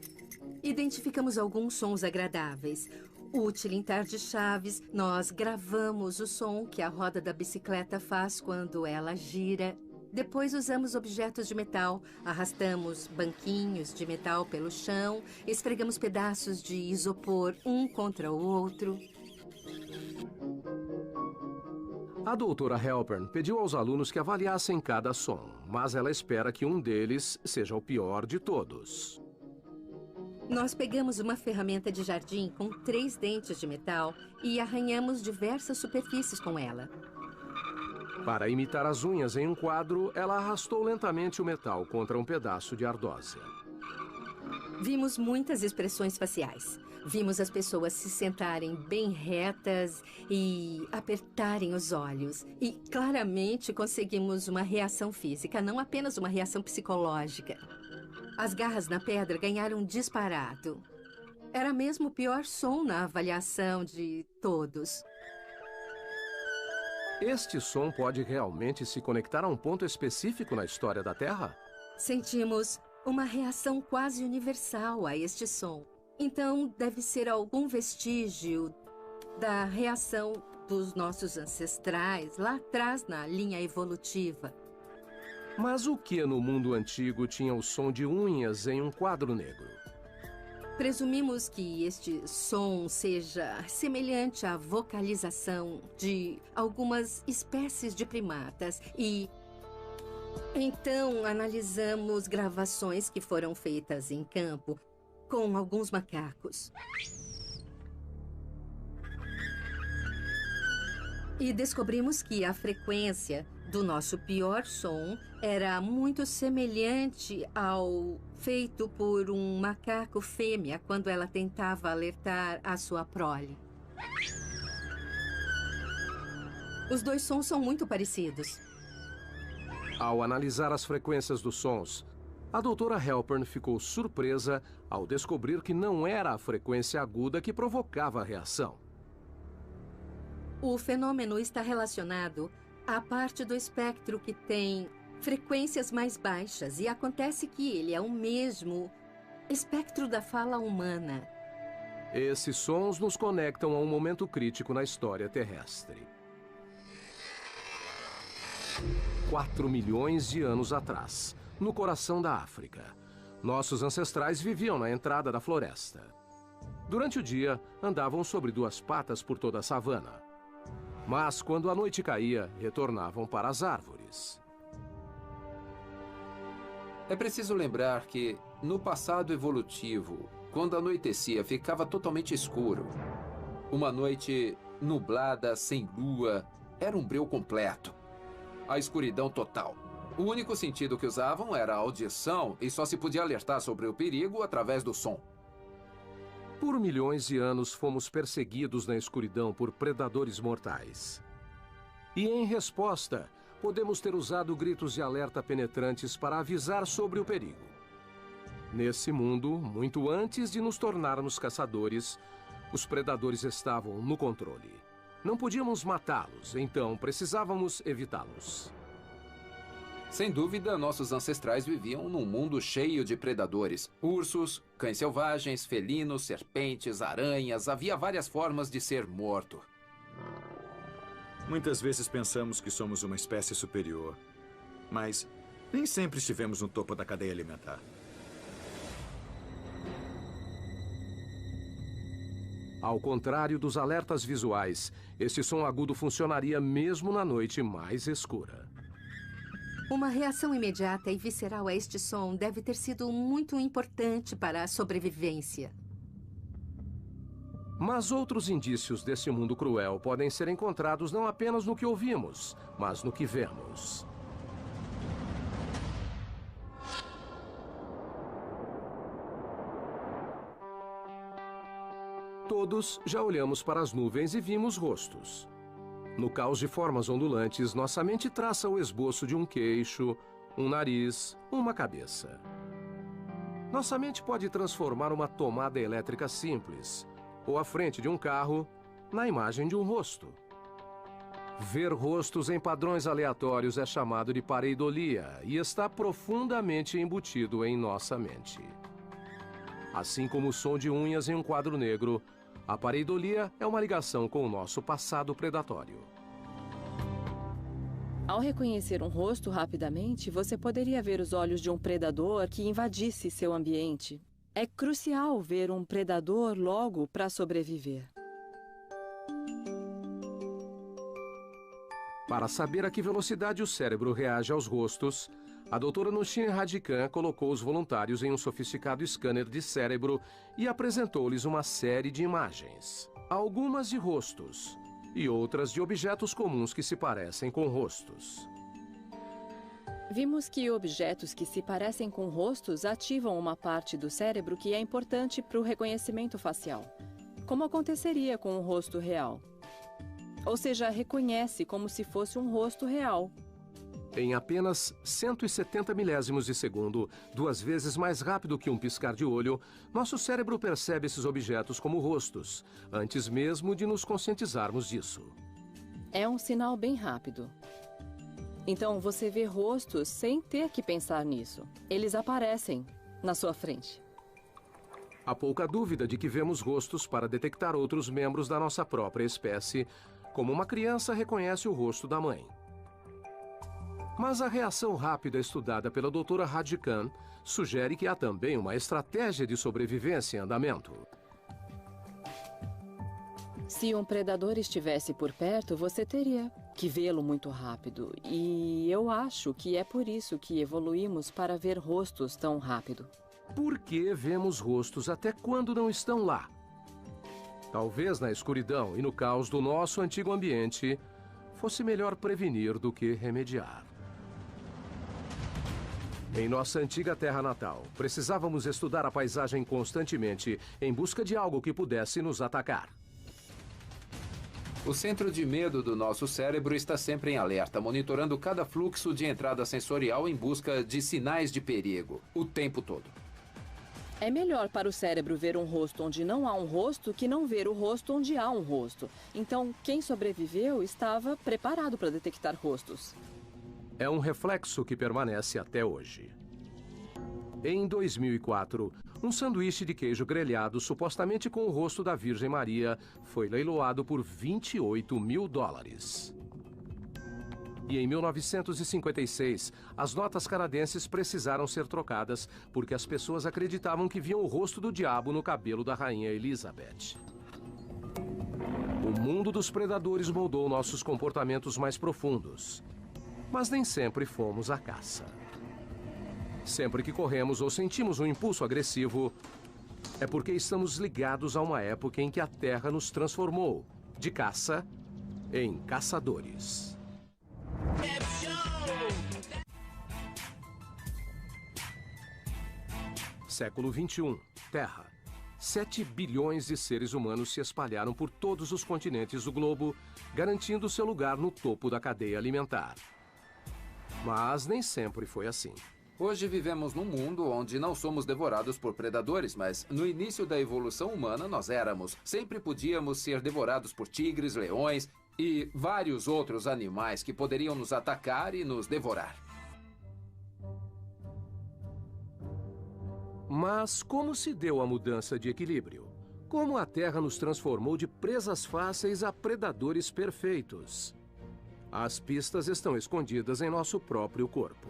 Identificamos alguns sons agradáveis. O tilintar de chaves, nós gravamos o som que a roda da bicicleta faz quando ela gira. Depois usamos objetos de metal, arrastamos banquinhos de metal pelo chão, esfregamos pedaços de isopor um contra o outro. A doutora Halpern pediu aos alunos que avaliassem cada som, mas ela espera que um deles seja o pior de todos. Nós pegamos uma ferramenta de jardim com 3 dentes de metal e arranhamos diversas superfícies com ela. Para imitar as unhas em um quadro, ela arrastou lentamente o metal contra um pedaço de ardósia. Vimos muitas expressões faciais. Vimos as pessoas se sentarem bem retas e apertarem os olhos. E claramente conseguimos uma reação física, não apenas uma reação psicológica. As garras na pedra ganharam disparado. Era mesmo o pior som na avaliação de todos. Este som pode realmente se conectar a um ponto específico na história da Terra? Sentimos uma reação quase universal a este som. Então, deve ser algum vestígio da reação dos nossos ancestrais lá atrás na linha evolutiva. Mas o que no mundo antigo tinha o som de unhas em um quadro negro? Presumimos que este som seja semelhante à vocalização de algumas espécies de primatas e então analisamos gravações que foram feitas em campo com alguns macacos. E descobrimos que a frequência do nosso pior som era muito semelhante ao feito por um macaco fêmea quando ela tentava alertar a sua prole. Os 2 sons são muito parecidos. Ao analisar as frequências dos sons, a doutora Halpern ficou surpresa ao descobrir que não era a frequência aguda que provocava a reação. O fenômeno está relacionado à parte do espectro que tem frequências mais baixas e acontece que ele é o mesmo espectro da fala humana. Esses sons nos conectam a um momento crítico na história terrestre. 4 milhões de anos atrás, no coração da África, nossos ancestrais viviam na entrada da floresta. Durante o dia, andavam sobre 2 patas por toda a savana. Mas, quando a noite caía, retornavam para as árvores. É preciso lembrar que, no passado evolutivo, quando anoitecia, ficava totalmente escuro. Uma noite nublada, sem lua, era um breu completo. A escuridão total. O único sentido que usavam era a audição e só se podia alertar sobre o perigo através do som. Por milhões de anos fomos perseguidos na escuridão por predadores mortais. E em resposta, podemos ter usado gritos de alerta penetrantes para avisar sobre o perigo. Nesse mundo, muito antes de nos tornarmos caçadores, os predadores estavam no controle. Não podíamos matá-los, então precisávamos evitá-los. Sem dúvida, nossos ancestrais viviam num mundo cheio de predadores. Ursos, cães selvagens, felinos, serpentes, aranhas. Havia várias formas de ser morto. Muitas vezes pensamos que somos uma espécie superior, mas nem sempre estivemos no topo da cadeia alimentar. Ao contrário dos alertas visuais, este som agudo funcionaria mesmo na noite mais escura. Uma reação imediata e visceral a este som deve ter sido muito importante para a sobrevivência. Mas outros indícios desse mundo cruel podem ser encontrados não apenas no que ouvimos, mas no que vemos. Todos já olhamos para as nuvens e vimos rostos. No caos de formas ondulantes, nossa mente traça o esboço de um queixo, um nariz, uma cabeça. Nossa mente pode transformar uma tomada elétrica simples, ou a frente de um carro, na imagem de um rosto. Ver rostos em padrões aleatórios é chamado de pareidolia e está profundamente embutido em nossa mente. Assim como o som de unhas em um quadro negro, a pareidolia é uma ligação com o nosso passado predatório. Ao reconhecer um rosto rapidamente, você poderia ver os olhos de um predador que invadisse seu ambiente. É crucial ver um predador logo para sobreviver. Para saber a que velocidade o cérebro reage aos rostos, a doutora Nushine Radikan colocou os voluntários em um sofisticado scanner de cérebro e apresentou-lhes uma série de imagens. Algumas de rostos e outras de objetos comuns que se parecem com rostos. Vimos que objetos que se parecem com rostos ativam uma parte do cérebro que é importante para o reconhecimento facial. Como aconteceria com um rosto real? Ou seja, reconhece como se fosse um rosto real. Em apenas 170 milésimos de segundo, 2 vezes mais rápido que um piscar de olho, nosso cérebro percebe esses objetos como rostos, antes mesmo de nos conscientizarmos disso. É um sinal bem rápido. Então você vê rostos sem ter que pensar nisso. Eles aparecem na sua frente. Há pouca dúvida de que vemos rostos para detectar outros membros da nossa própria espécie, como uma criança reconhece o rosto da mãe. Mas a reação rápida estudada pela doutora Radikan sugere que há também uma estratégia de sobrevivência em andamento. Se um predador estivesse por perto, você teria que vê-lo muito rápido. E eu acho que é por isso que evoluímos para ver rostos tão rápido. Por que vemos rostos até quando não estão lá? Talvez na escuridão e no caos do nosso antigo ambiente, fosse melhor prevenir do que remediar. Em nossa antiga terra natal, precisávamos estudar a paisagem constantemente em busca de algo que pudesse nos atacar. O centro de medo do nosso cérebro está sempre em alerta, monitorando cada fluxo de entrada sensorial em busca de sinais de perigo, o tempo todo. É melhor para o cérebro ver um rosto onde não há um rosto que não ver o rosto onde há um rosto. Então, quem sobreviveu estava preparado para detectar rostos. É um reflexo que permanece até hoje. Em 2004, um sanduíche de queijo grelhado, supostamente com o rosto da Virgem Maria, foi leiloado por $28 mil. E em 1956, as notas canadenses precisaram ser trocadas porque as pessoas acreditavam que viam o rosto do diabo no cabelo da rainha Elizabeth. O mundo dos predadores moldou nossos comportamentos mais profundos. Mas nem sempre fomos à caça. Sempre que corremos ou sentimos um impulso agressivo, é porque estamos ligados a uma época em que a Terra nos transformou, de caça, em caçadores. Século XXI, Terra. 7 bilhões de seres humanos se espalharam por todos os continentes do globo, garantindo seu lugar no topo da cadeia alimentar. Mas nem sempre foi assim. Hoje vivemos num mundo onde não somos devorados por predadores, mas no início da evolução humana nós éramos. Sempre podíamos ser devorados por tigres, leões e vários outros animais que poderiam nos atacar e nos devorar. Mas como se deu a mudança de equilíbrio? Como a Terra nos transformou de presas fáceis a predadores perfeitos? As pistas estão escondidas em nosso próprio corpo.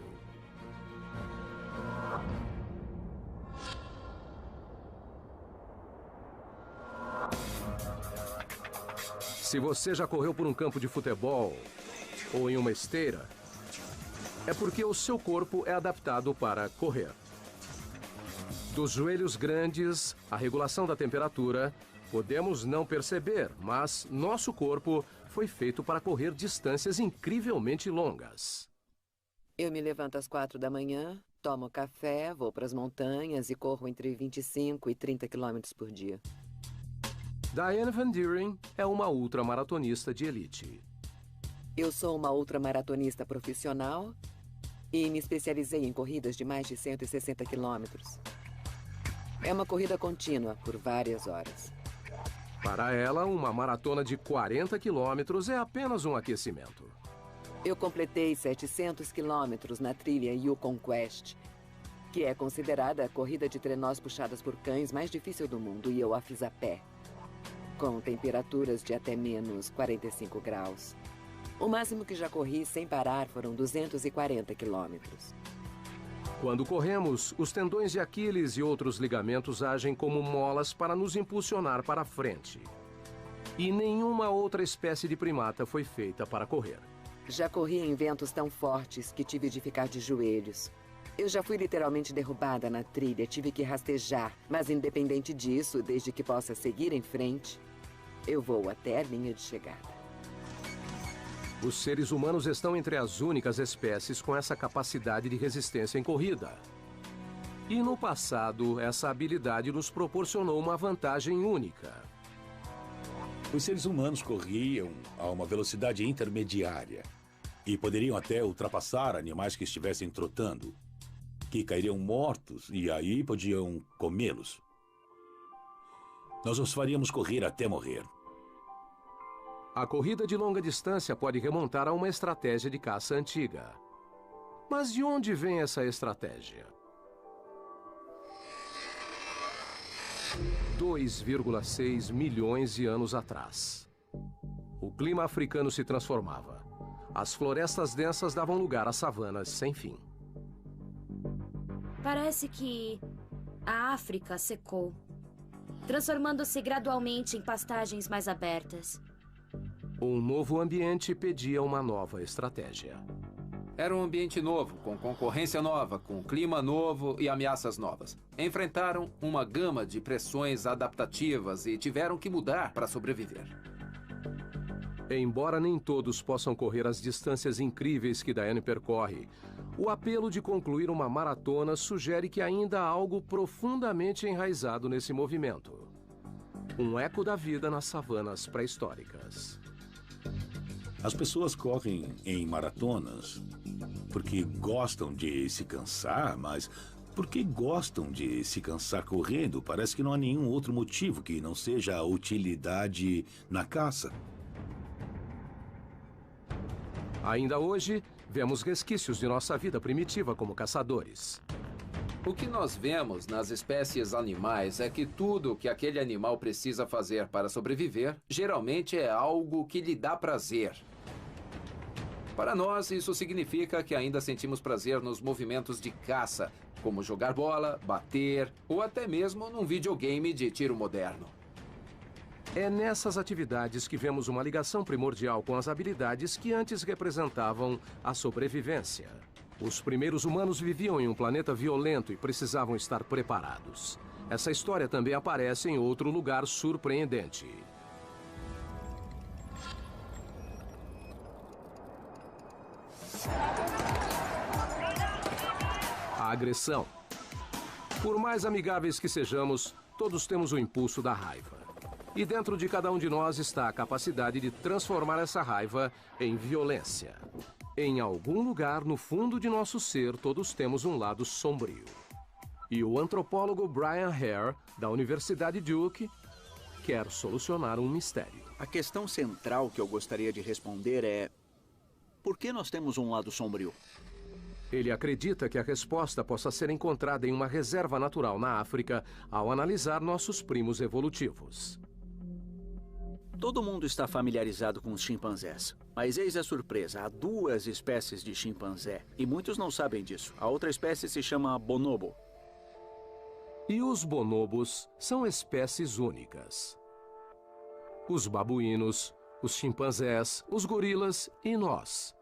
Se você já correu por um campo de futebol ou em uma esteira, é porque o seu corpo é adaptado para correr. Dos joelhos grandes à regulação da temperatura, podemos não perceber, mas nosso corpo foi feito para correr distâncias incrivelmente longas. Eu me levanto às 4 da manhã, tomo café, vou para as montanhas e corro entre 25 e 30 quilômetros por dia. Diane Van Dieren é uma ultramaratonista de elite. Eu sou uma ultramaratonista profissional e me especializei em corridas de mais de 160 quilômetros. É uma corrida contínua por várias horas. Para ela, uma maratona de 40 quilômetros é apenas um aquecimento. Eu completei 700 quilômetros na trilha Yukon Quest, que é considerada a corrida de trenós puxadas por cães mais difícil do mundo, e eu a fiz a pé, com temperaturas de até menos 45 graus. O máximo que já corri sem parar foram 240 quilômetros. Quando corremos, os tendões de Aquiles e outros ligamentos agem como molas para nos impulsionar para a frente. E nenhuma outra espécie de primata foi feita para correr. Já corri em ventos tão fortes que tive de ficar de joelhos. Eu já fui literalmente derrubada na trilha, tive que rastejar. Mas independente disso, desde que possa seguir em frente, eu vou até a linha de chegada. Os seres humanos estão entre as únicas espécies com essa capacidade de resistência em corrida. E no passado, essa habilidade nos proporcionou uma vantagem única. Os seres humanos corriam a uma velocidade intermediária e poderiam até ultrapassar animais que estivessem trotando, que cairiam mortos e aí podiam comê-los. Nós os faríamos correr até morrer. A corrida de longa distância pode remontar a uma estratégia de caça antiga. Mas de onde vem essa estratégia? 2,6 milhões de anos atrás. O clima africano se transformava. As florestas densas davam lugar a savanas sem fim. Parece que a África secou, transformando-se gradualmente em pastagens mais abertas. Um novo ambiente pedia uma nova estratégia. Era um ambiente novo, com concorrência nova, com clima novo e ameaças novas. Enfrentaram uma gama de pressões adaptativas e tiveram que mudar para sobreviver. Embora nem todos possam correr as distâncias incríveis que Diane percorre, o apelo de concluir uma maratona sugere que ainda há algo profundamente enraizado nesse movimento. Um eco da vida nas savanas pré-históricas. As pessoas correm em maratonas porque gostam de se cansar, mas porque gostam de se cansar correndo, parece que não há nenhum outro motivo que não seja a utilidade na caça. Ainda hoje, vemos resquícios de nossa vida primitiva como caçadores. O que nós vemos nas espécies animais é que tudo que aquele animal precisa fazer para sobreviver, geralmente é algo que lhe dá prazer. Para nós, isso significa que ainda sentimos prazer nos movimentos de caça, como jogar bola, bater ou até mesmo num videogame de tiro moderno. É nessas atividades que vemos uma ligação primordial com as habilidades que antes representavam a sobrevivência. Os primeiros humanos viviam em um planeta violento e precisavam estar preparados. Essa história também aparece em outro lugar surpreendente. A agressão. Por mais amigáveis que sejamos, todos temos o impulso da raiva. E dentro de cada um de nós está a capacidade de transformar essa raiva em violência. Em algum lugar no fundo de nosso ser, todos temos um lado sombrio. E o antropólogo Brian Hare, da Universidade Duke, quer solucionar um mistério. A questão central que eu gostaria de responder é: por que nós temos um lado sombrio? Ele acredita que a resposta possa ser encontrada em uma reserva natural na África ao analisar nossos primos evolutivos. Todo mundo está familiarizado com os chimpanzés. Mas eis a surpresa, há 2 espécies de chimpanzé. E muitos não sabem disso. A outra espécie se chama bonobo. E os bonobos são espécies únicas. Os babuínos, os chimpanzés, os gorilas e nós.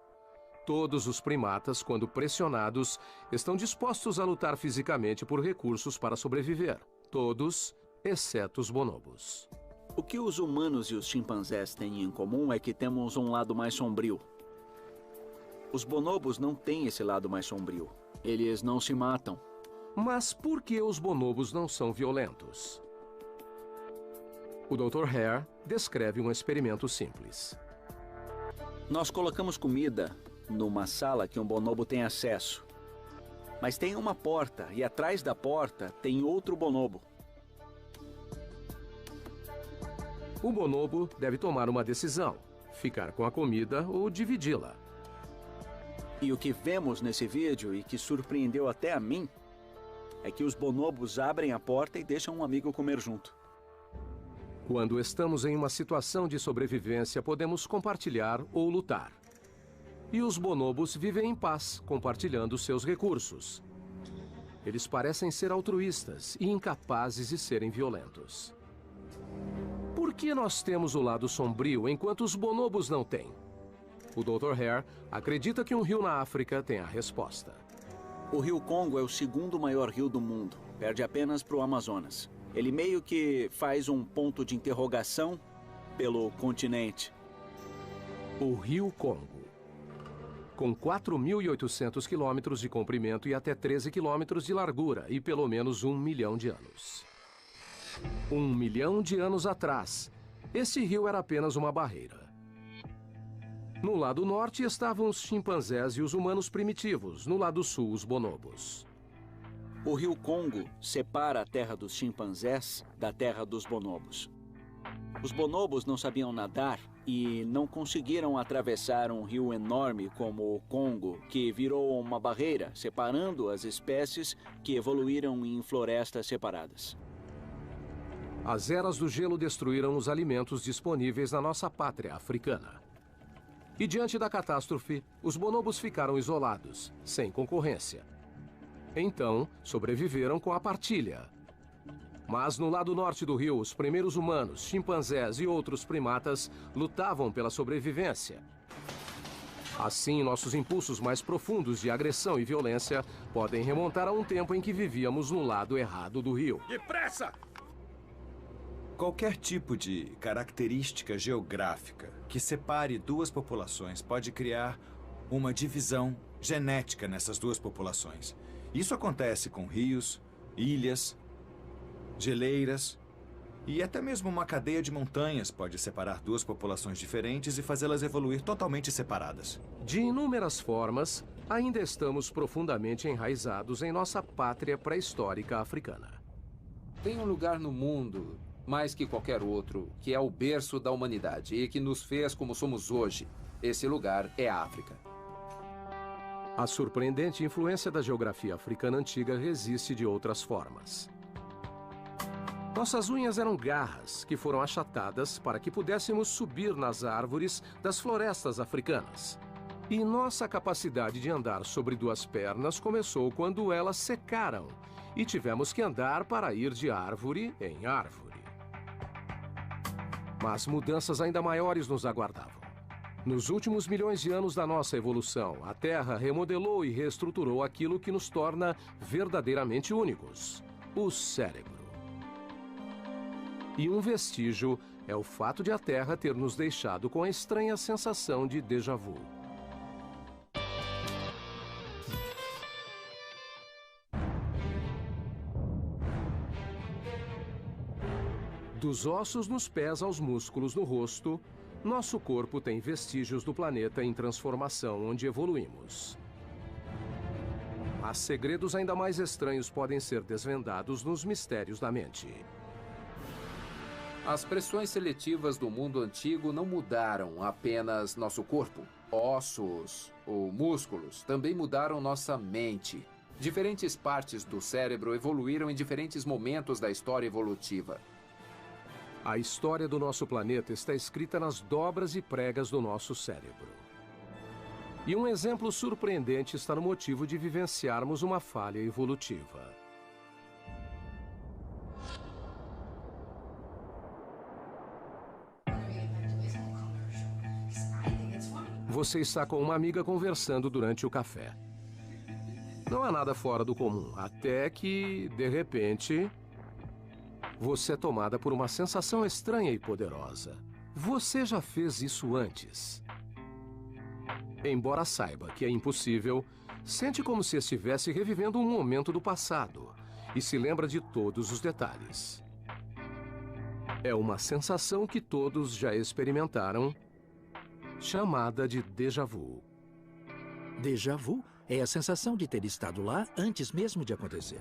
Todos os primatas, quando pressionados, estão dispostos a lutar fisicamente por recursos para sobreviver. Todos, exceto os bonobos. O que os humanos e os chimpanzés têm em comum é que temos um lado mais sombrio. Os bonobos não têm esse lado mais sombrio. Eles não se matam. Mas por que os bonobos não são violentos? O Dr. Hare descreve um experimento simples. Nós colocamos comida numa sala que um bonobo tem acesso. Mas tem uma porta e atrás da porta tem outro bonobo. O bonobo deve tomar uma decisão: ficar com a comida ou dividi-la. E o que vemos nesse vídeo, e que surpreendeu até a mim, é que os bonobos abrem a porta e deixam um amigo comer junto. Quando estamos em uma situação de sobrevivência, podemos compartilhar ou lutar. E os bonobos vivem em paz, compartilhando seus recursos. Eles parecem ser altruístas e incapazes de serem violentos. Por que nós temos o lado sombrio enquanto os bonobos não têm? O Dr. Hare acredita que um rio na África tem a resposta. O rio Congo é o 2º maior rio do mundo. Perde apenas para o Amazonas. Ele meio que faz um ponto de interrogação pelo continente. O rio Congo. Com 4.800 quilômetros de comprimento e até 13 quilômetros de largura e pelo menos 1 milhão de anos. 1 milhão de anos atrás, esse rio era apenas uma barreira. No lado norte estavam os chimpanzés e os humanos primitivos, no lado sul os bonobos. O rio Congo separa a terra dos chimpanzés da terra dos bonobos. Os bonobos não sabiam nadar e não conseguiram atravessar um rio enorme como o Congo, que virou uma barreira, separando as espécies que evoluíram em florestas separadas. As eras do gelo destruíram os alimentos disponíveis na nossa pátria africana. E diante da catástrofe, os bonobos ficaram isolados, sem concorrência. Então, sobreviveram com a partilha. Mas no lado norte do rio, os primeiros humanos, chimpanzés e outros primatas lutavam pela sobrevivência. Assim, nossos impulsos mais profundos de agressão e violência podem remontar a um tempo em que vivíamos no lado errado do rio. Depressa! Qualquer tipo de característica geográfica que separe 2 populações pode criar uma divisão genética nessas 2 populações. Isso acontece com rios, ilhas, geleiras e até mesmo uma cadeia de montanhas pode separar 2 populações diferentes e fazê-las evoluir totalmente separadas. De inúmeras formas, ainda estamos profundamente enraizados em nossa pátria pré-histórica africana. Tem um lugar no mundo, mais que qualquer outro, que é o berço da humanidade e que nos fez como somos hoje. Esse lugar é a África. A surpreendente influência da geografia africana antiga resiste de outras formas. Nossas unhas eram garras que foram achatadas para que pudéssemos subir nas árvores das florestas africanas. E nossa capacidade de andar sobre 2 pernas começou quando elas secaram e tivemos que andar para ir de árvore em árvore. Mas mudanças ainda maiores nos aguardavam. Nos últimos milhões de anos da nossa evolução, a Terra remodelou e reestruturou aquilo que nos torna verdadeiramente únicos: o cérebro. E um vestígio é o fato de a Terra ter nos deixado com a estranha sensação de déjà vu. Dos ossos nos pés aos músculos no rosto, Nosso corpo tem vestígios do planeta em transformação onde evoluímos. Mas segredos ainda mais estranhos podem ser desvendados nos mistérios da mente. As pressões seletivas do mundo antigo não mudaram apenas nosso corpo. Ossos ou músculos também mudaram nossa mente. Diferentes partes do cérebro evoluíram em diferentes momentos da história evolutiva. A história do nosso planeta está escrita nas dobras e pregas do nosso cérebro. E um exemplo surpreendente está no motivo de vivenciarmos uma falha evolutiva. Você está com uma amiga conversando durante o café. Não há nada fora do comum, até que, de repente, você é tomada por uma sensação estranha e poderosa. Você já fez isso antes. Embora saiba que é impossível, sente como se estivesse revivendo um momento do passado e se lembra de todos os detalhes. É uma sensação que todos já experimentaram, chamada de déjà vu. Déjà vu é a sensação de ter estado lá antes mesmo de acontecer.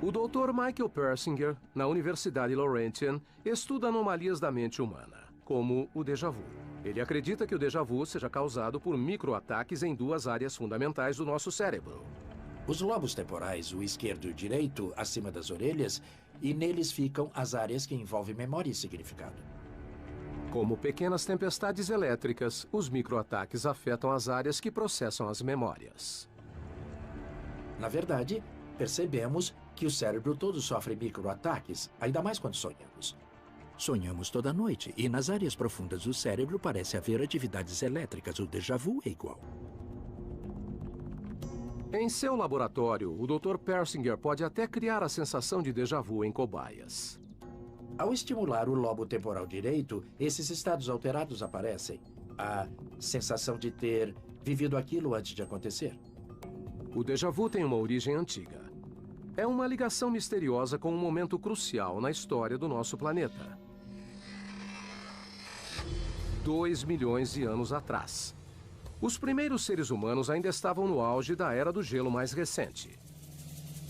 O Dr. Michael Persinger, na Universidade Laurentian, estuda anomalias da mente humana, como o déjà vu. Ele acredita que o déjà vu seja causado por microataques em duas áreas fundamentais do nosso cérebro. Os lobos temporais, o esquerdo e o direito, acima das orelhas, e neles ficam as áreas que envolvem memória e significado. Como pequenas tempestades elétricas, os microataques afetam as áreas que processam as memórias. Na verdade, percebemos que o cérebro todo sofre microataques, ainda mais quando sonhamos. Sonhamos toda noite e nas áreas profundas do cérebro parece haver atividades elétricas. O déjà vu é igual. Em seu laboratório, o Dr. Persinger pode até criar a sensação de déjà vu em cobaias. Ao estimular o lobo temporal direito, esses estados alterados aparecem. A sensação de ter vivido aquilo antes de acontecer. O déjà vu tem uma origem antiga. É uma ligação misteriosa com um momento crucial na história do nosso planeta. 2 milhões de anos atrás. Os primeiros seres humanos ainda estavam no auge da era do gelo mais recente.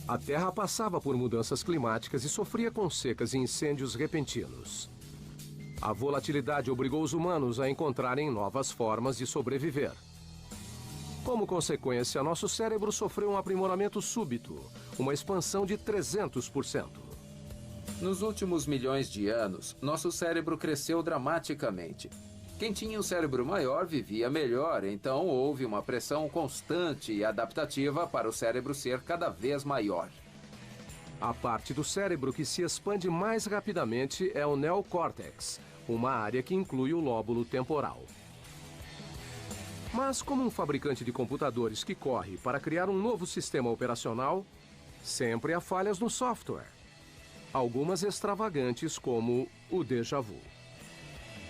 A Terra passava por mudanças climáticas e sofria com secas e incêndios repentinos. A volatilidade obrigou os humanos a encontrarem novas formas de sobreviver. Como consequência, nosso cérebro sofreu um aprimoramento súbito, uma expansão de 300%. Nos últimos milhões de anos, nosso cérebro cresceu dramaticamente. Quem tinha um cérebro maior vivia melhor, então houve uma pressão constante e adaptativa para o cérebro ser cada vez maior. A parte do cérebro que se expande mais rapidamente é o neocórtex, uma área que inclui o lóbulo temporal. Mas como um fabricante de computadores que corre para criar um novo sistema operacional, sempre há falhas no software. Algumas extravagantes como o déjà vu.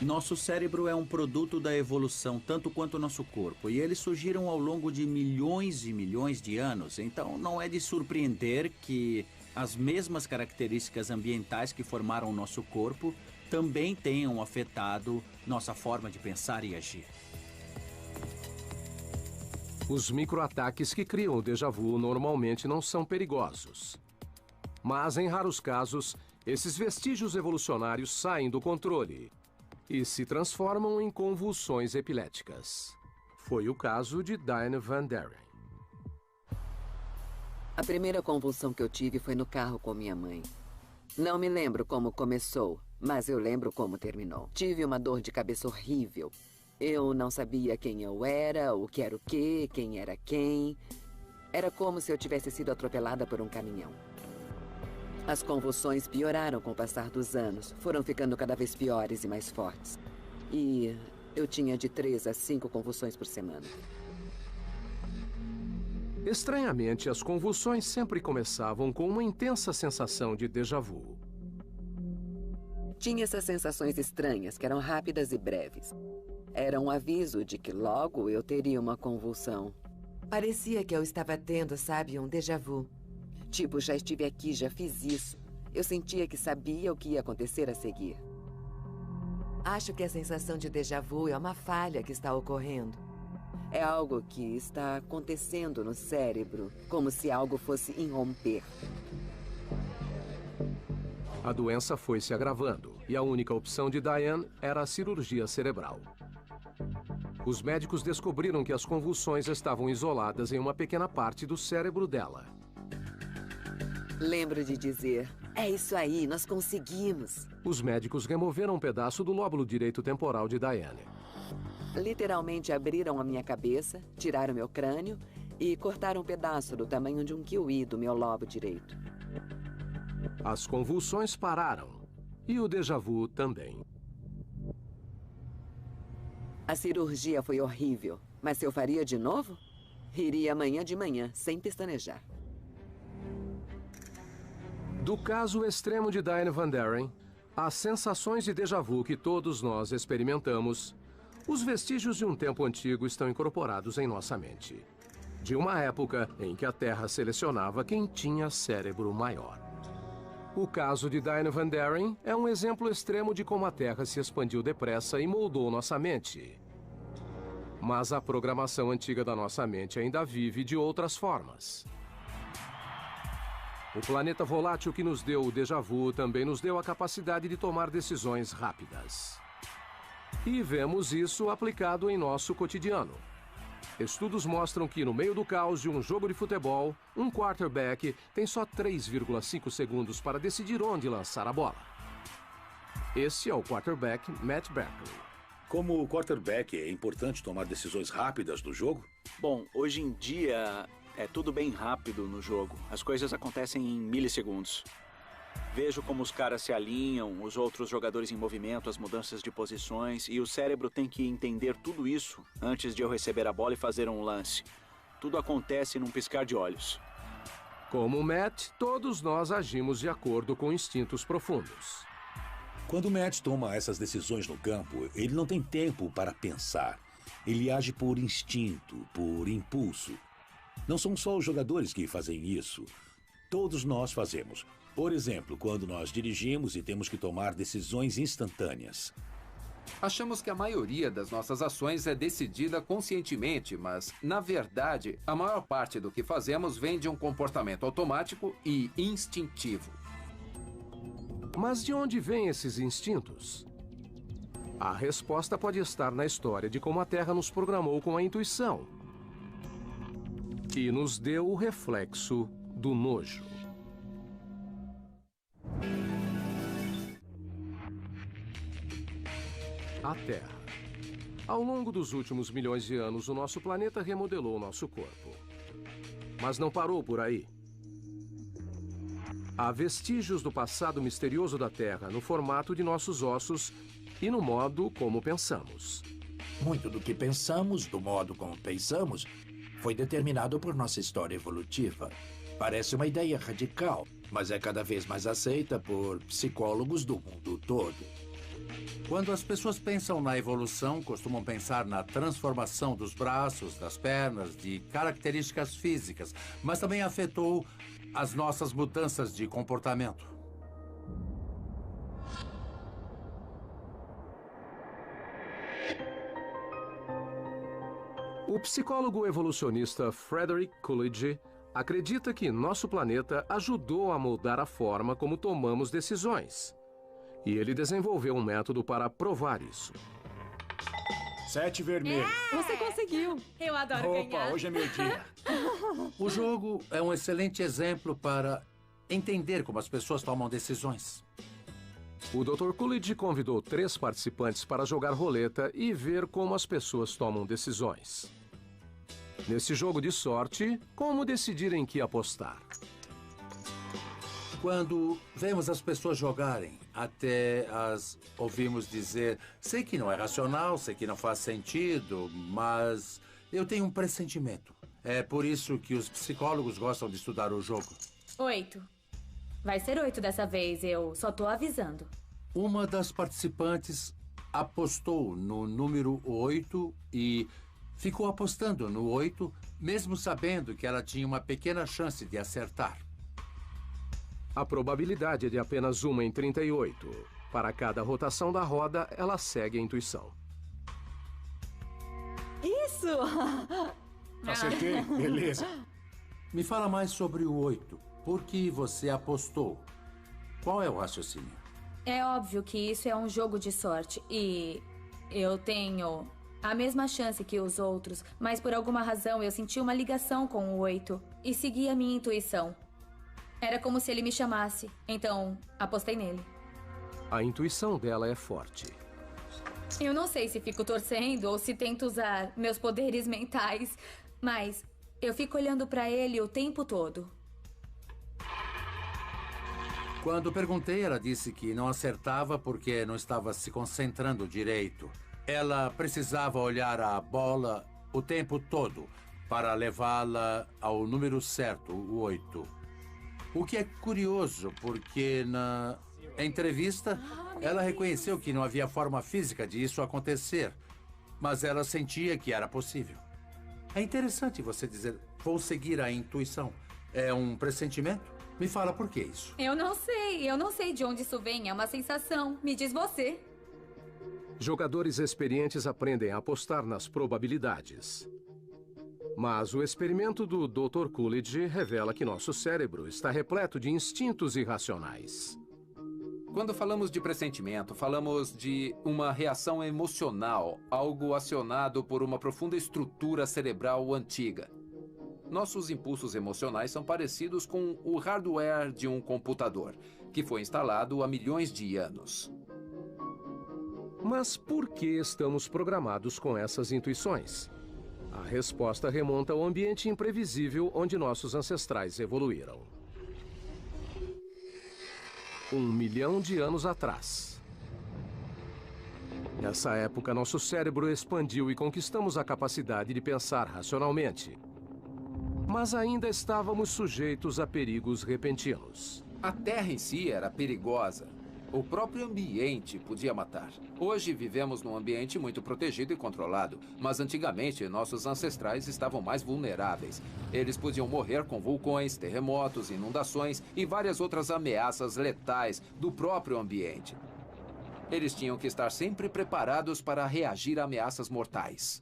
Nosso cérebro é um produto da evolução, tanto quanto o nosso corpo, e eles surgiram ao longo de milhões e milhões de anos, então não é de surpreender que as mesmas características ambientais que formaram o nosso corpo também tenham afetado nossa forma de pensar e agir. Os microataques que criam o déjà vu normalmente não são perigosos. Mas, em raros casos, esses vestígios evolucionários saem do controle e se transformam em convulsões epiléticas. Foi o caso de Diane Van Deren. A primeira convulsão que eu tive foi no carro com minha mãe. Não me lembro como começou, mas eu lembro como terminou. Tive uma dor de cabeça horrível. Eu não sabia quem eu era, o que era o quê, quem era quem. Era como se eu tivesse sido atropelada por um caminhão. As convulsões pioraram com o passar dos anos. Foram ficando cada vez piores e mais fortes. E eu tinha de 3 a 5 convulsões por semana. Estranhamente, as convulsões sempre começavam com uma intensa sensação de déjà vu. Tinha essas sensações estranhas que eram rápidas e breves. Era um aviso de que logo eu teria uma convulsão. Parecia que eu estava tendo, sabe, um déjà vu. Tipo, já estive aqui, já fiz isso. Eu sentia que sabia o que ia acontecer a seguir. Acho que a sensação de déjà vu é uma falha que está ocorrendo. É algo que está acontecendo no cérebro, como se algo fosse irromper. A doença foi se agravando e a única opção de Diane era a cirurgia cerebral. Os médicos descobriram que as convulsões estavam isoladas em uma pequena parte do cérebro dela. Lembro de dizer, é isso aí, nós conseguimos. Os médicos removeram um pedaço do lóbulo direito temporal de Diane. Literalmente abriram a minha cabeça, tiraram meu crânio e cortaram um pedaço do tamanho de um kiwi do meu lobo direito. As convulsões pararam e o déjà vu também. A cirurgia foi horrível, mas se eu faria de novo, iria amanhã de manhã, sem pestanejar. Do caso extremo de Diane Van Deren, às sensações de déjà vu que todos nós experimentamos, os vestígios de um tempo antigo estão incorporados em nossa mente. De uma época em que a Terra selecionava quem tinha cérebro maior. O caso de Diane Van Deren é um exemplo extremo de como a Terra se expandiu depressa e moldou nossa mente. Mas a programação antiga da nossa mente ainda vive de outras formas. O planeta volátil que nos deu o déjà vu também nos deu a capacidade de tomar decisões rápidas. E vemos isso aplicado em nosso cotidiano. Estudos mostram que no meio do caos de um jogo de futebol, um quarterback tem só 3,5 segundos para decidir onde lançar a bola. Esse é o quarterback Matt Barkley. Como quarterback, é importante tomar decisões rápidas no jogo? Bom, hoje em dia é tudo bem rápido no jogo. As coisas acontecem em milissegundos. Vejo como os caras se alinham, os outros jogadores em movimento, as mudanças de posições, e o cérebro tem que entender tudo isso antes de eu receber a bola e fazer um lance. Tudo acontece num piscar de olhos. Como Matt, todos nós agimos de acordo com instintos profundos. Quando o Matt toma essas decisões no campo, ele não tem tempo para pensar. Ele age por instinto, por impulso. Não são só os jogadores que fazem isso. Todos nós fazemos. Por exemplo, quando nós dirigimos e temos que tomar decisões instantâneas. Achamos que a maioria das nossas ações é decidida conscientemente, mas, na verdade, a maior parte do que fazemos vem de um comportamento automático e instintivo. Mas de onde vêm esses instintos? A resposta pode estar na história de como a Terra nos programou com a intuição e nos deu o reflexo do nojo. A Terra. Ao longo dos últimos milhões de anos, o nosso planeta remodelou nosso corpo. Mas não parou por aí. Há vestígios do passado misterioso da Terra no formato de nossos ossos e no modo como pensamos. Muito do que pensamos, do modo como pensamos, foi determinado por nossa história evolutiva. Parece uma ideia radical, mas é cada vez mais aceita por psicólogos do mundo todo. Quando as pessoas pensam na evolução, costumam pensar na transformação dos braços, das pernas, de características físicas, mas também afetou as nossas mudanças de comportamento. O psicólogo evolucionista Frederick Coolidge acredita que nosso planeta ajudou a moldar a forma como tomamos decisões. E ele desenvolveu um método para provar isso. 7 vermelho. Você conseguiu. Eu adoro ganhar. Opa, hoje é meu dia. O jogo é um excelente exemplo para entender como as pessoas tomam decisões. O Dr. Coolidge convidou 3 participantes para jogar roleta e ver como as pessoas tomam decisões. Nesse jogo de sorte, como decidir em que apostar? Quando vemos as pessoas jogarem, até as ouvimos dizer: sei que não é racional, sei que não faz sentido, mas eu tenho um pressentimento. É por isso que os psicólogos gostam de estudar o jogo. 8. Vai ser 8 dessa vez, eu só tô avisando. Uma das participantes apostou no número 8 e ficou apostando no 8, mesmo sabendo que ela tinha uma pequena chance de acertar. A probabilidade é de apenas 1 em 38. Para cada rotação da roda, ela segue a intuição. Isso! Acertei, beleza. Me fala mais sobre o 8. Por que você apostou? Qual é o raciocínio? É óbvio que isso é um jogo de sorte e eu tenho a mesma chance que os outros, mas por alguma razão eu senti uma ligação com o 8 e segui a minha intuição. Era como se ele me chamasse, então apostei nele. A intuição dela é forte. Eu não sei se fico torcendo ou se tento usar meus poderes mentais, mas eu fico olhando pra ele o tempo todo. Quando perguntei, ela disse que não acertava porque não estava se concentrando direito. Ela precisava olhar a bola o tempo todo para levá-la ao número certo, o 8. O que é curioso, porque na entrevista ela reconheceu que não havia forma física de isso acontecer, mas ela sentia que era possível. É interessante você dizer, vou seguir a intuição. É um pressentimento? Me fala por que isso. Eu não sei de onde isso vem, é uma sensação. Me diz você. Jogadores experientes aprendem a apostar nas probabilidades. Mas o experimento do Dr. Coolidge revela que nosso cérebro está repleto de instintos irracionais. Quando falamos de pressentimento, falamos de uma reação emocional, algo acionado por uma profunda estrutura cerebral antiga. Nossos impulsos emocionais são parecidos com o hardware de um computador, que foi instalado há milhões de anos. Mas por que estamos programados com essas intuições? A resposta remonta ao ambiente imprevisível onde nossos ancestrais evoluíram. 1 milhão de anos atrás. Nessa época, nosso cérebro expandiu e conquistamos a capacidade de pensar racionalmente. Mas ainda estávamos sujeitos a perigos repentinos. A Terra em si era perigosa. O próprio ambiente podia matar. Hoje vivemos num ambiente muito protegido e controlado, mas antigamente nossos ancestrais estavam mais vulneráveis. Eles podiam morrer com vulcões, terremotos, inundações e várias outras ameaças letais do próprio ambiente. Eles tinham que estar sempre preparados para reagir a ameaças mortais.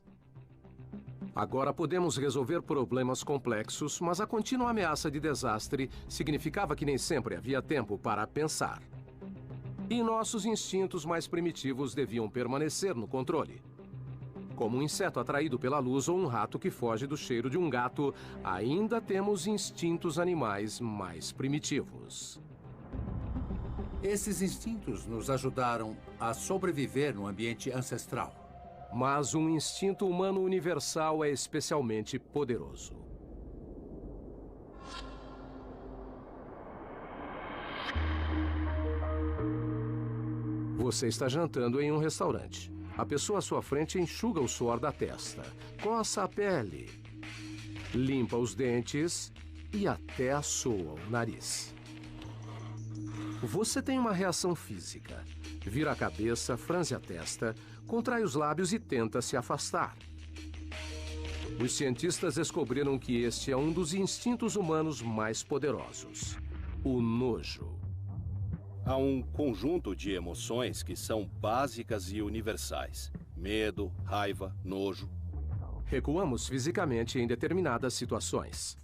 Agora podemos resolver problemas complexos, mas a contínua ameaça de desastre significava que nem sempre havia tempo para pensar. E nossos instintos mais primitivos deviam permanecer no controle. Como um inseto atraído pela luz ou um rato que foge do cheiro de um gato, ainda temos instintos animais mais primitivos. Esses instintos nos ajudaram a sobreviver no ambiente ancestral. Mas um instinto humano universal é especialmente poderoso. Você está jantando em um restaurante. A pessoa à sua frente enxuga o suor da testa, coça a pele, limpa os dentes e até assoa o nariz. Você tem uma reação física. Vira a cabeça, franze a testa, contrai os lábios e tenta se afastar. Os cientistas descobriram que este é um dos instintos humanos mais poderosos: o nojo. Há um conjunto de emoções que são básicas e universais: medo, raiva, nojo. Recuamos fisicamente em determinadas situações.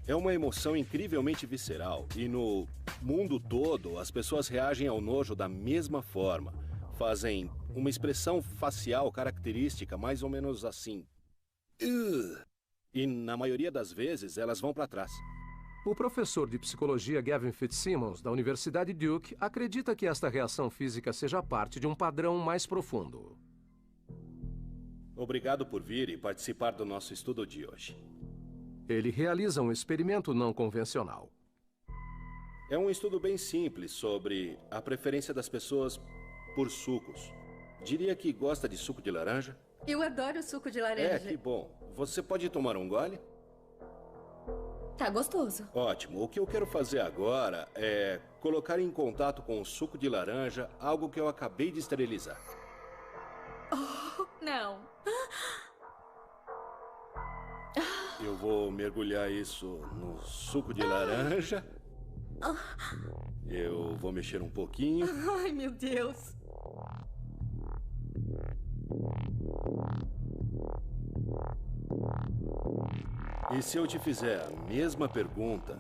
É uma emoção incrivelmente visceral e no mundo todo as pessoas reagem ao nojo da mesma forma. Fazem uma expressão facial característica mais ou menos assim. E na maioria das vezes elas vão para trás. O professor de psicologia Gavin Fitzsimmons, da Universidade Duke, acredita que esta reação física seja parte de um padrão mais profundo. Obrigado por vir e participar do nosso estudo de hoje. Ele realiza um experimento não convencional. É um estudo bem simples sobre a preferência das pessoas por sucos. Diria que gosta de suco de laranja? Eu adoro suco de laranja. É, que bom. Você pode tomar um gole? Tá gostoso. Ótimo. O que eu quero fazer agora é colocar em contato com o suco de laranja algo que eu acabei de esterilizar. Oh, não. Eu vou mergulhar isso no suco de laranja. Eu vou mexer um pouquinho. Ai, meu Deus. E se eu te fizer a mesma pergunta,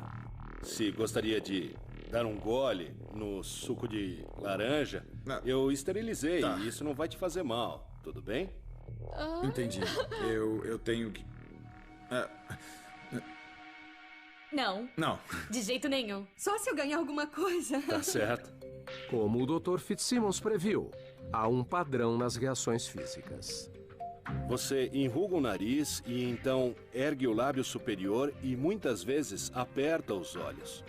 se gostaria de dar um gole no suco de laranja, eu esterilizei e isso não vai te fazer mal, tudo bem? Entendi. Eu tenho que... Não. Não. De jeito nenhum. Só se eu ganhar alguma coisa. Tá certo. Como o Dr. Fitzsimmons previu, há um padrão nas reações físicas. Você enruga o nariz e então ergue o lábio superior e muitas vezes aperta os olhos.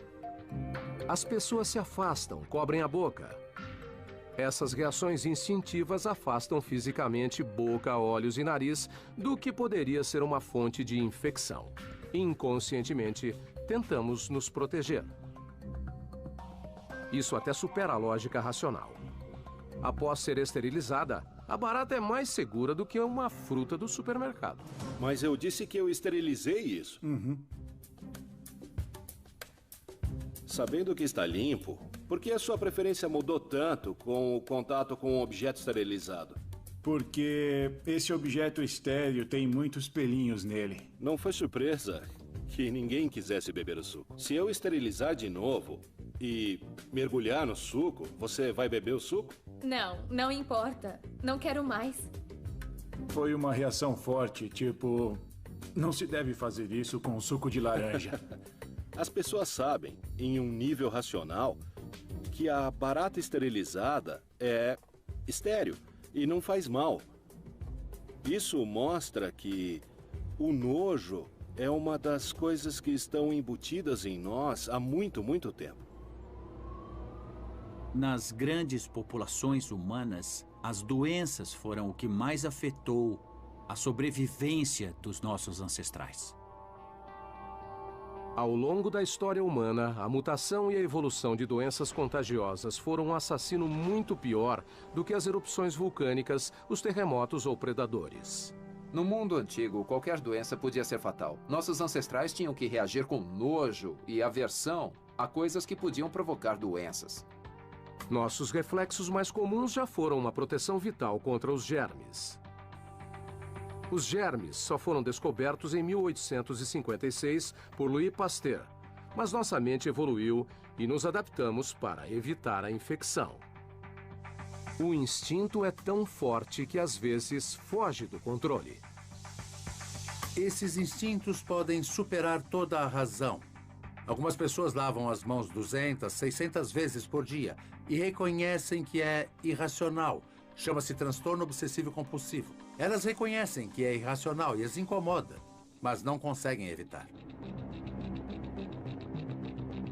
As pessoas se afastam, cobrem a boca. Essas reações instintivas afastam fisicamente boca, olhos e nariz do que poderia ser uma fonte de infecção. Inconscientemente, tentamos nos proteger. Isso até supera a lógica racional. Após ser esterilizada, a barata é mais segura do que uma fruta do supermercado. Mas eu disse que eu esterilizei isso. Sabendo que está limpo, por que a sua preferência mudou tanto com o contato com um objeto esterilizado? Porque esse objeto estéril tem muitos pelinhos nele. Não foi surpresa que ninguém quisesse beber o suco. Se eu esterilizar de novo e mergulhar no suco, você vai beber o suco? Não, não importa. Não quero mais. Foi uma reação forte, tipo... Não se deve fazer isso com suco de laranja. As pessoas sabem, em um nível racional, que a barata esterilizada é estéril e não faz mal. Isso mostra que o nojo é uma das coisas que estão embutidas em nós há muito, muito tempo. Nas grandes populações humanas, as doenças foram o que mais afetou a sobrevivência dos nossos ancestrais. Ao longo da história humana, a mutação e a evolução de doenças contagiosas foram um assassino muito pior do que as erupções vulcânicas, os terremotos ou predadores. No mundo antigo, qualquer doença podia ser fatal. Nossos ancestrais tinham que reagir com nojo e aversão a coisas que podiam provocar doenças. Nossos reflexos mais comuns já foram uma proteção vital contra os germes. Os germes só foram descobertos em 1856 por Louis Pasteur, mas nossa mente evoluiu e nos adaptamos para evitar a infecção. O instinto é tão forte que às vezes foge do controle. Esses instintos podem superar toda a razão. Algumas pessoas lavam as mãos 200, 600 vezes por dia e reconhecem que é irracional. Chama-se transtorno obsessivo-compulsivo. Elas reconhecem que é irracional e as incomoda, mas não conseguem evitar.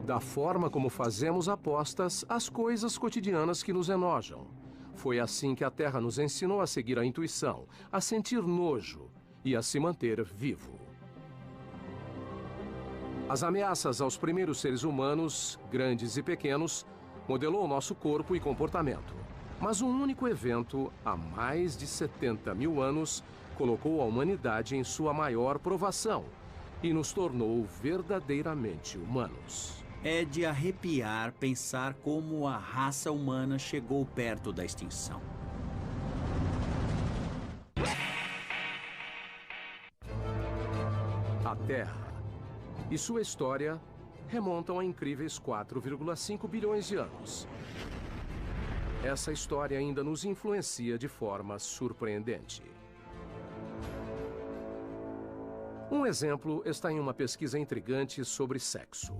Da forma como fazemos apostas, às coisas cotidianas que nos enojam. Foi assim que a Terra nos ensinou a seguir a intuição, a sentir nojo e a se manter vivo. As ameaças aos primeiros seres humanos, grandes e pequenos, modelou nosso corpo e comportamento. Mas um único evento, há mais de 70 mil anos, colocou a humanidade em sua maior provação e nos tornou verdadeiramente humanos. É de arrepiar pensar como a raça humana chegou perto da extinção. A Terra e sua história remontam a incríveis 4,5 bilhões de anos. Essa história ainda nos influencia de forma surpreendente. Um exemplo está em uma pesquisa intrigante sobre sexo.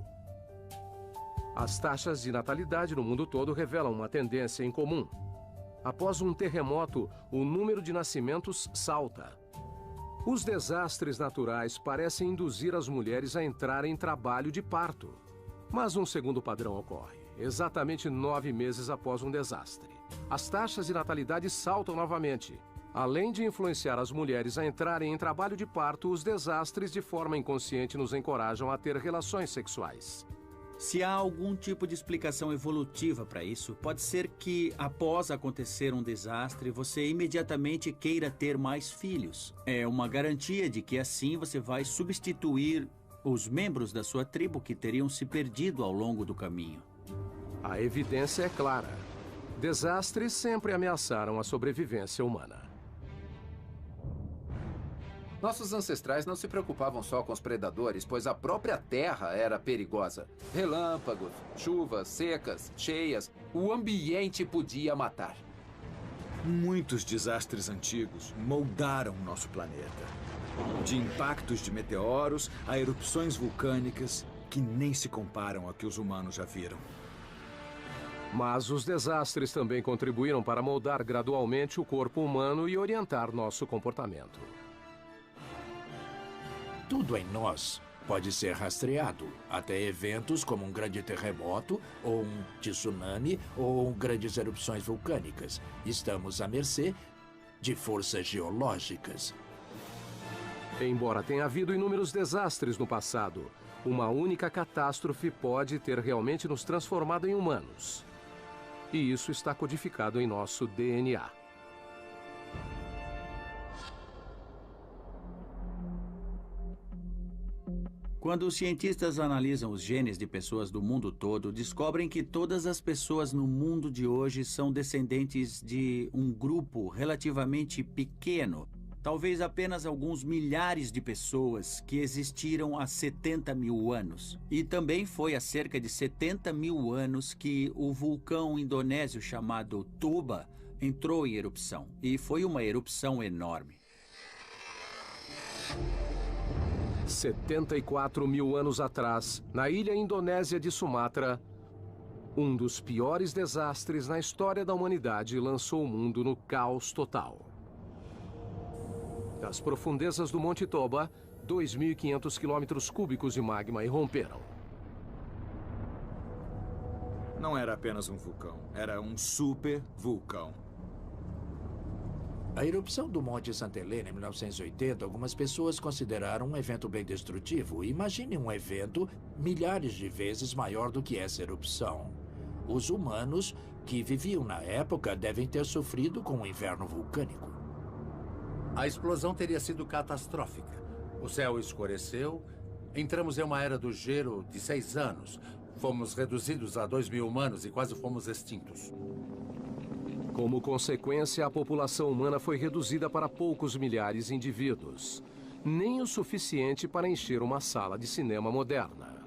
As taxas de natalidade no mundo todo revelam uma tendência em comum. Após um terremoto, o número de nascimentos salta. Os desastres naturais parecem induzir as mulheres a entrar em trabalho de parto. Mas um segundo padrão ocorre. Exatamente 9 meses após um desastre. As taxas de natalidade saltam novamente. Além de influenciar as mulheres a entrarem em trabalho de parto, os desastres de forma inconsciente nos encorajam a ter relações sexuais. Se há algum tipo de explicação evolutiva para isso, pode ser que, após acontecer um desastre, você imediatamente queira ter mais filhos. É uma garantia de que assim você vai substituir os membros da sua tribo que teriam se perdido ao longo do caminho. A evidência é clara. Desastres sempre ameaçaram a sobrevivência humana. Nossos ancestrais não se preocupavam só com os predadores, pois a própria terra era perigosa. Relâmpagos, chuvas, secas, cheias, o ambiente podia matar. Muitos desastres antigos moldaram nosso planeta. De impactos de meteoros a erupções vulcânicas que nem se comparam ao que os humanos já viram. Mas os desastres também contribuíram para moldar gradualmente o corpo humano e orientar nosso comportamento. Tudo em nós pode ser rastreado, até eventos como um grande terremoto, ou um tsunami, ou grandes erupções vulcânicas. Estamos à mercê de forças geológicas. Embora tenha havido inúmeros desastres no passado, uma única catástrofe pode ter realmente nos transformado em humanos. E isso está codificado em nosso DNA. Quando os cientistas analisam os genes de pessoas do mundo todo, descobrem que todas as pessoas no mundo de hoje são descendentes de um grupo relativamente pequeno, talvez apenas alguns milhares de pessoas que existiram há 70 mil anos. E também foi há cerca de 70 mil anos que o vulcão indonésio chamado Toba entrou em erupção. E foi uma erupção enorme. 74 mil anos atrás, na ilha indonésia de Sumatra, um dos piores desastres na história da humanidade lançou o mundo no caos total. Das profundezas do Monte Toba, 2.500 quilômetros cúbicos de magma irromperam. Não era apenas um vulcão, era um super vulcão. A erupção do Monte Santa Helena em 1980, algumas pessoas consideraram um evento bem destrutivo. Imagine um evento milhares de vezes maior do que essa erupção. Os humanos que viviam na época devem ter sofrido com o inverno vulcânico. A explosão teria sido catastrófica. O céu escureceu, entramos em uma era do gelo de 6 anos. Fomos reduzidos a 2.000 humanos e quase fomos extintos. Como consequência, a população humana foi reduzida para poucos milhares de indivíduos. Nem o suficiente para encher uma sala de cinema moderna.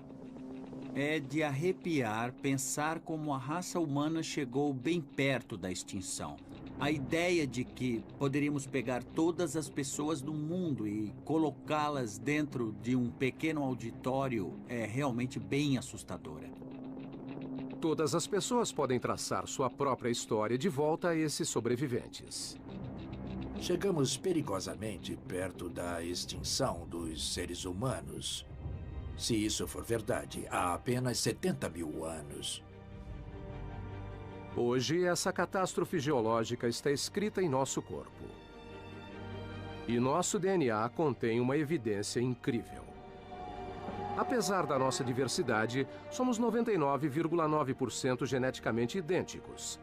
É de arrepiar pensar como a raça humana chegou bem perto da extinção. A ideia de que poderíamos pegar todas as pessoas do mundo e colocá-las dentro de um pequeno auditório é realmente bem assustadora. Todas as pessoas podem traçar sua própria história de volta a esses sobreviventes. Chegamos perigosamente perto da extinção dos seres humanos. Se isso for verdade, há apenas 70 mil anos. Hoje, essa catástrofe geológica está escrita em nosso corpo. E nosso DNA contém uma evidência incrível. Apesar da nossa diversidade, somos 99,9% geneticamente idênticos.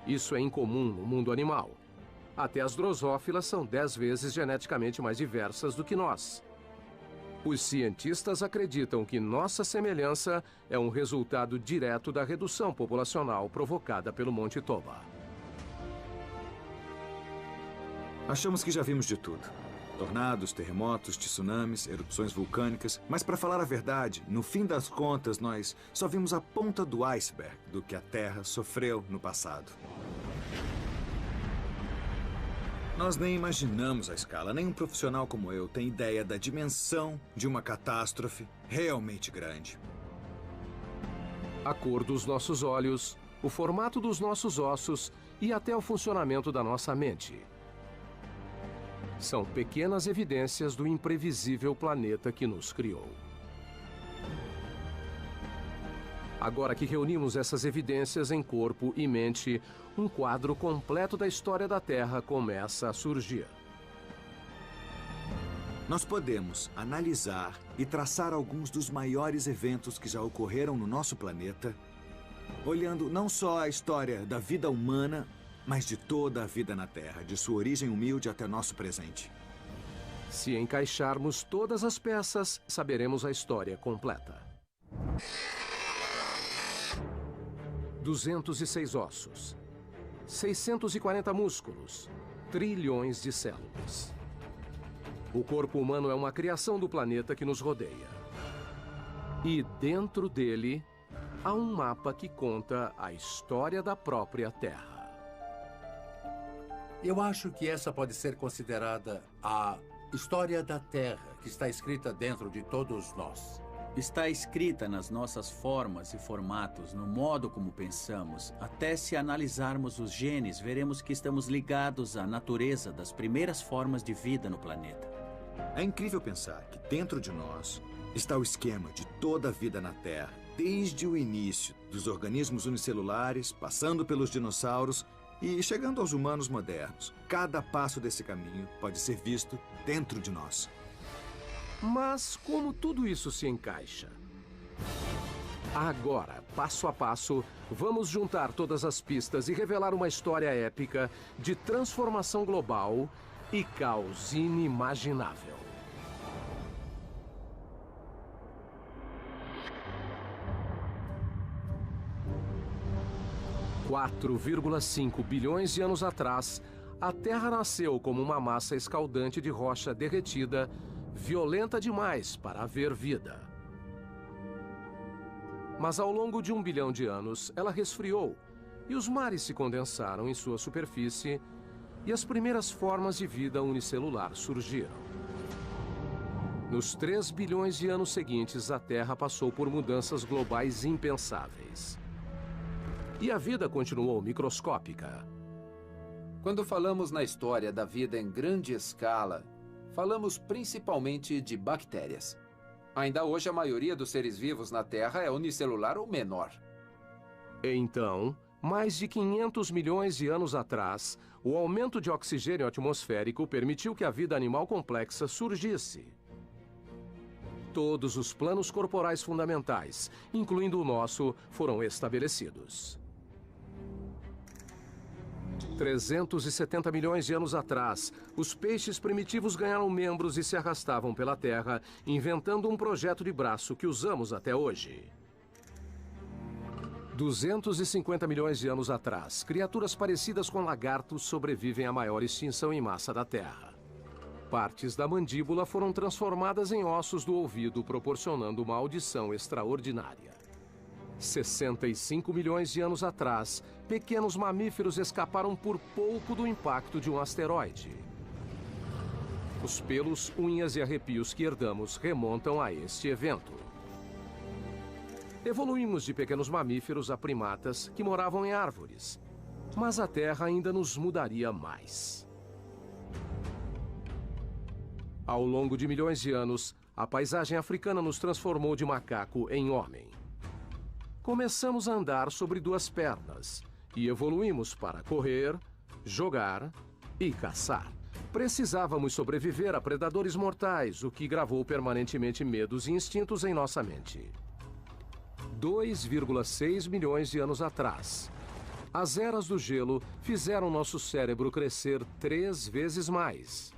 Isso é incomum no mundo animal. Até as drosófilas são 10 vezes geneticamente mais diversas do que nós. Os cientistas acreditam que nossa semelhança é um resultado direto da redução populacional provocada pelo Monte Toba. Achamos que já vimos de tudo. Tornados, terremotos, tsunamis, erupções vulcânicas. Mas, para falar a verdade, no fim das contas, nós só vimos a ponta do iceberg do que a Terra sofreu no passado. Nós nem imaginamos a escala. Nem um profissional como eu tem ideia da dimensão de uma catástrofe realmente grande. A cor dos nossos olhos, o formato dos nossos ossos e até o funcionamento da nossa mente. São pequenas evidências do imprevisível planeta que nos criou. Agora que reunimos essas evidências em corpo e mente, um quadro completo da história da Terra começa a surgir. Nós podemos analisar e traçar alguns dos maiores eventos que já ocorreram no nosso planeta, olhando não só a história da vida humana, mas de toda a vida na Terra, de sua origem humilde até nosso presente. Se encaixarmos todas as peças, saberemos a história completa. 206 ossos, 640 músculos, trilhões de células. O corpo humano é uma criação do planeta que nos rodeia. E dentro dele, há um mapa que conta a história da própria Terra. Eu acho que essa pode ser considerada a história da Terra, que está escrita dentro de todos nós. Está escrita nas nossas formas e formatos, no modo como pensamos. Até se analisarmos os genes, veremos que estamos ligados à natureza das primeiras formas de vida no planeta. É incrível pensar que dentro de nós está o esquema de toda a vida na Terra, desde o início, dos organismos unicelulares, passando pelos dinossauros e chegando aos humanos modernos. Cada passo desse caminho pode ser visto dentro de nós. Mas como tudo isso se encaixa? Agora, passo a passo, vamos juntar todas as pistas e revelar uma história épica de transformação global e caos inimaginável. $4,5 bilhões de anos atrás, a Terra nasceu como uma massa escaldante de rocha derretida, violenta demais para haver vida. Mas ao longo de 1 bilhão de anos, ela resfriou e os mares se condensaram em sua superfície e as primeiras formas de vida unicelular surgiram. Nos 3 bilhões de anos seguintes, a Terra passou por mudanças globais impensáveis. E a vida continuou microscópica. Quando falamos na história da vida em grande escala, falamos principalmente de bactérias. Ainda hoje, a maioria dos seres vivos na Terra é unicelular ou menor. Então, mais de 500 milhões de anos atrás, o aumento de oxigênio atmosférico permitiu que a vida animal complexa surgisse. Todos os planos corporais fundamentais, incluindo o nosso, foram estabelecidos. 370 milhões de anos atrás, os peixes primitivos ganharam membros e se arrastavam pela terra, inventando um projeto de braço que usamos até hoje. 250 milhões de anos atrás, criaturas parecidas com lagartos sobrevivem à maior extinção em massa da Terra. Partes da mandíbula foram transformadas em ossos do ouvido, proporcionando uma audição extraordinária. 65 milhões de anos atrás, pequenos mamíferos escaparam por pouco do impacto de um asteroide. Os pelos, unhas e arrepios que herdamos remontam a este evento. Evoluímos de pequenos mamíferos a primatas que moravam em árvores, mas a Terra ainda nos mudaria mais. Ao longo de milhões de anos, a paisagem africana nos transformou de macaco em homem. Começamos a andar sobre 2 pernas e evoluímos para correr, jogar e caçar. Precisávamos sobreviver a predadores mortais, o que gravou permanentemente medos e instintos em nossa mente. 2,6 milhões de anos atrás, as eras do gelo fizeram nosso cérebro crescer 3 vezes mais.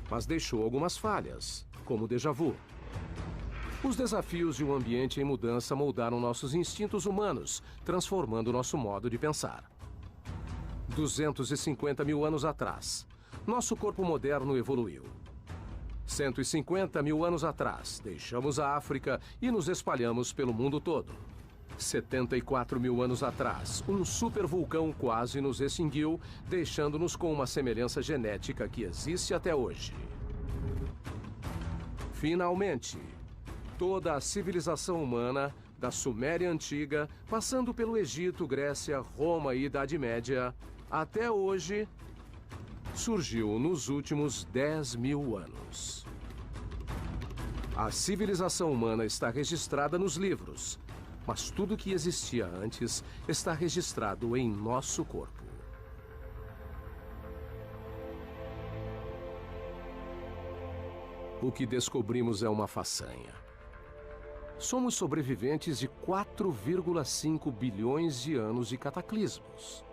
Mas deixou algumas falhas, como o déjà vu. Os desafios de um ambiente em mudança moldaram nossos instintos humanos, transformando nosso modo de pensar. 250 mil anos atrás, nosso corpo moderno evoluiu. 150 mil anos atrás, deixamos a África e nos espalhamos pelo mundo todo. 74 mil anos atrás, um supervulcão quase nos extinguiu, deixando-nos com uma semelhança genética que existe até hoje. Finalmente, toda a civilização humana, da Suméria Antiga, passando pelo Egito, Grécia, Roma e Idade Média, até hoje, surgiu nos últimos 10 mil anos. A civilização humana está registrada nos livros, mas tudo o que existia antes está registrado em nosso corpo. O que descobrimos é uma façanha. Somos sobreviventes de 4,5 bilhões de anos de cataclismos.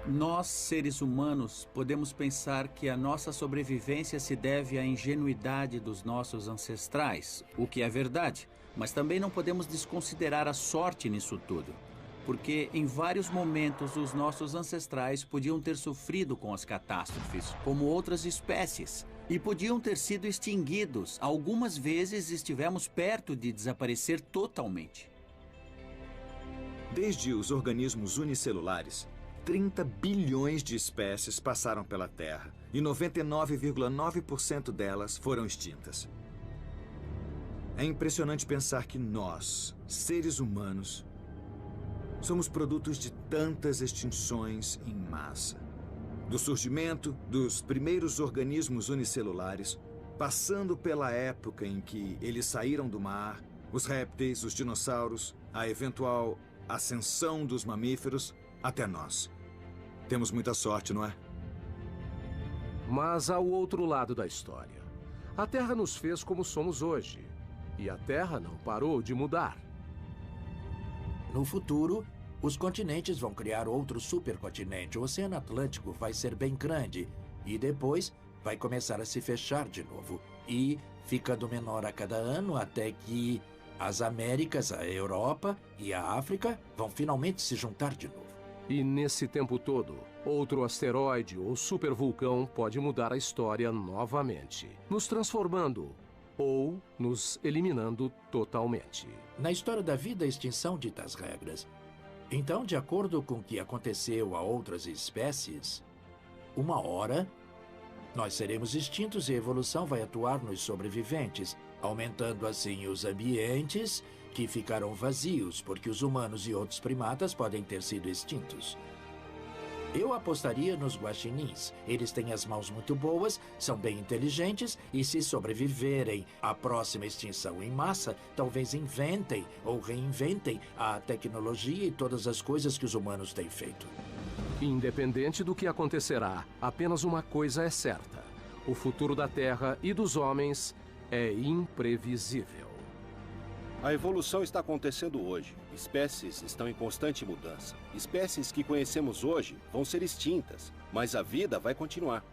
Nós, seres humanos, podemos pensar que a nossa sobrevivência se deve à ingenuidade dos nossos ancestrais, o que é verdade, mas também não podemos desconsiderar a sorte nisso tudo, porque em vários momentos os nossos ancestrais podiam ter sofrido com as catástrofes, como outras espécies, e podiam ter sido extinguidos. Algumas vezes estivemos perto de desaparecer totalmente. Desde os organismos unicelulares, 30 bilhões de espécies passaram pela Terra e 99,9% delas foram extintas. É impressionante pensar que nós, seres humanos, somos produtos de tantas extinções em massa. Do surgimento dos primeiros organismos unicelulares, passando pela época em que eles saíram do mar, os répteis, os dinossauros, a eventual ascensão dos mamíferos, até nós. Temos muita sorte, não é? Mas há o outro lado da história. A Terra nos fez como somos hoje. E a Terra não parou de mudar. No futuro, os continentes vão criar outro supercontinente. O Oceano Atlântico vai ser bem grande. E depois vai começar a se fechar de novo. E ficando menor a cada ano até que as Américas, a Europa e a África vão finalmente se juntar de novo. E nesse tempo todo, outro asteroide ou supervulcão pode mudar a história novamente, nos transformando ou nos eliminando totalmente. Na história da vida, a extinção dita as regras. Então, de acordo com o que aconteceu a outras espécies, uma hora nós seremos extintos e a evolução vai atuar nos sobreviventes, aumentando assim os ambientes que ficarão vazios, porque os humanos e outros primatas podem ter sido extintos. Eu apostaria nos guaxinins. Eles têm as mãos muito boas, são bem inteligentes e, se sobreviverem à próxima extinção em massa, talvez inventem ou reinventem a tecnologia e todas as coisas que os humanos têm feito. Independente do que acontecerá, apenas uma coisa é certa: o futuro da Terra e dos homens é imprevisível. A evolução está acontecendo hoje. Espécies estão em constante mudança. Espécies que conhecemos hoje vão ser extintas, mas a vida vai continuar.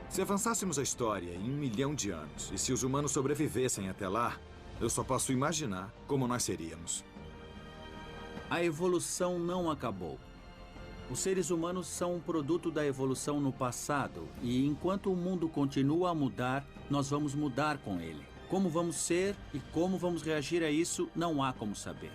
Se avançássemos a história em 1 milhão de anos, e se os humanos sobrevivessem até lá, eu só posso imaginar como nós seríamos. A evolução não acabou. Os seres humanos são um produto da evolução no passado, e enquanto o mundo continua a mudar, nós vamos mudar com ele. Como vamos ser e como vamos reagir a isso, não há como saber.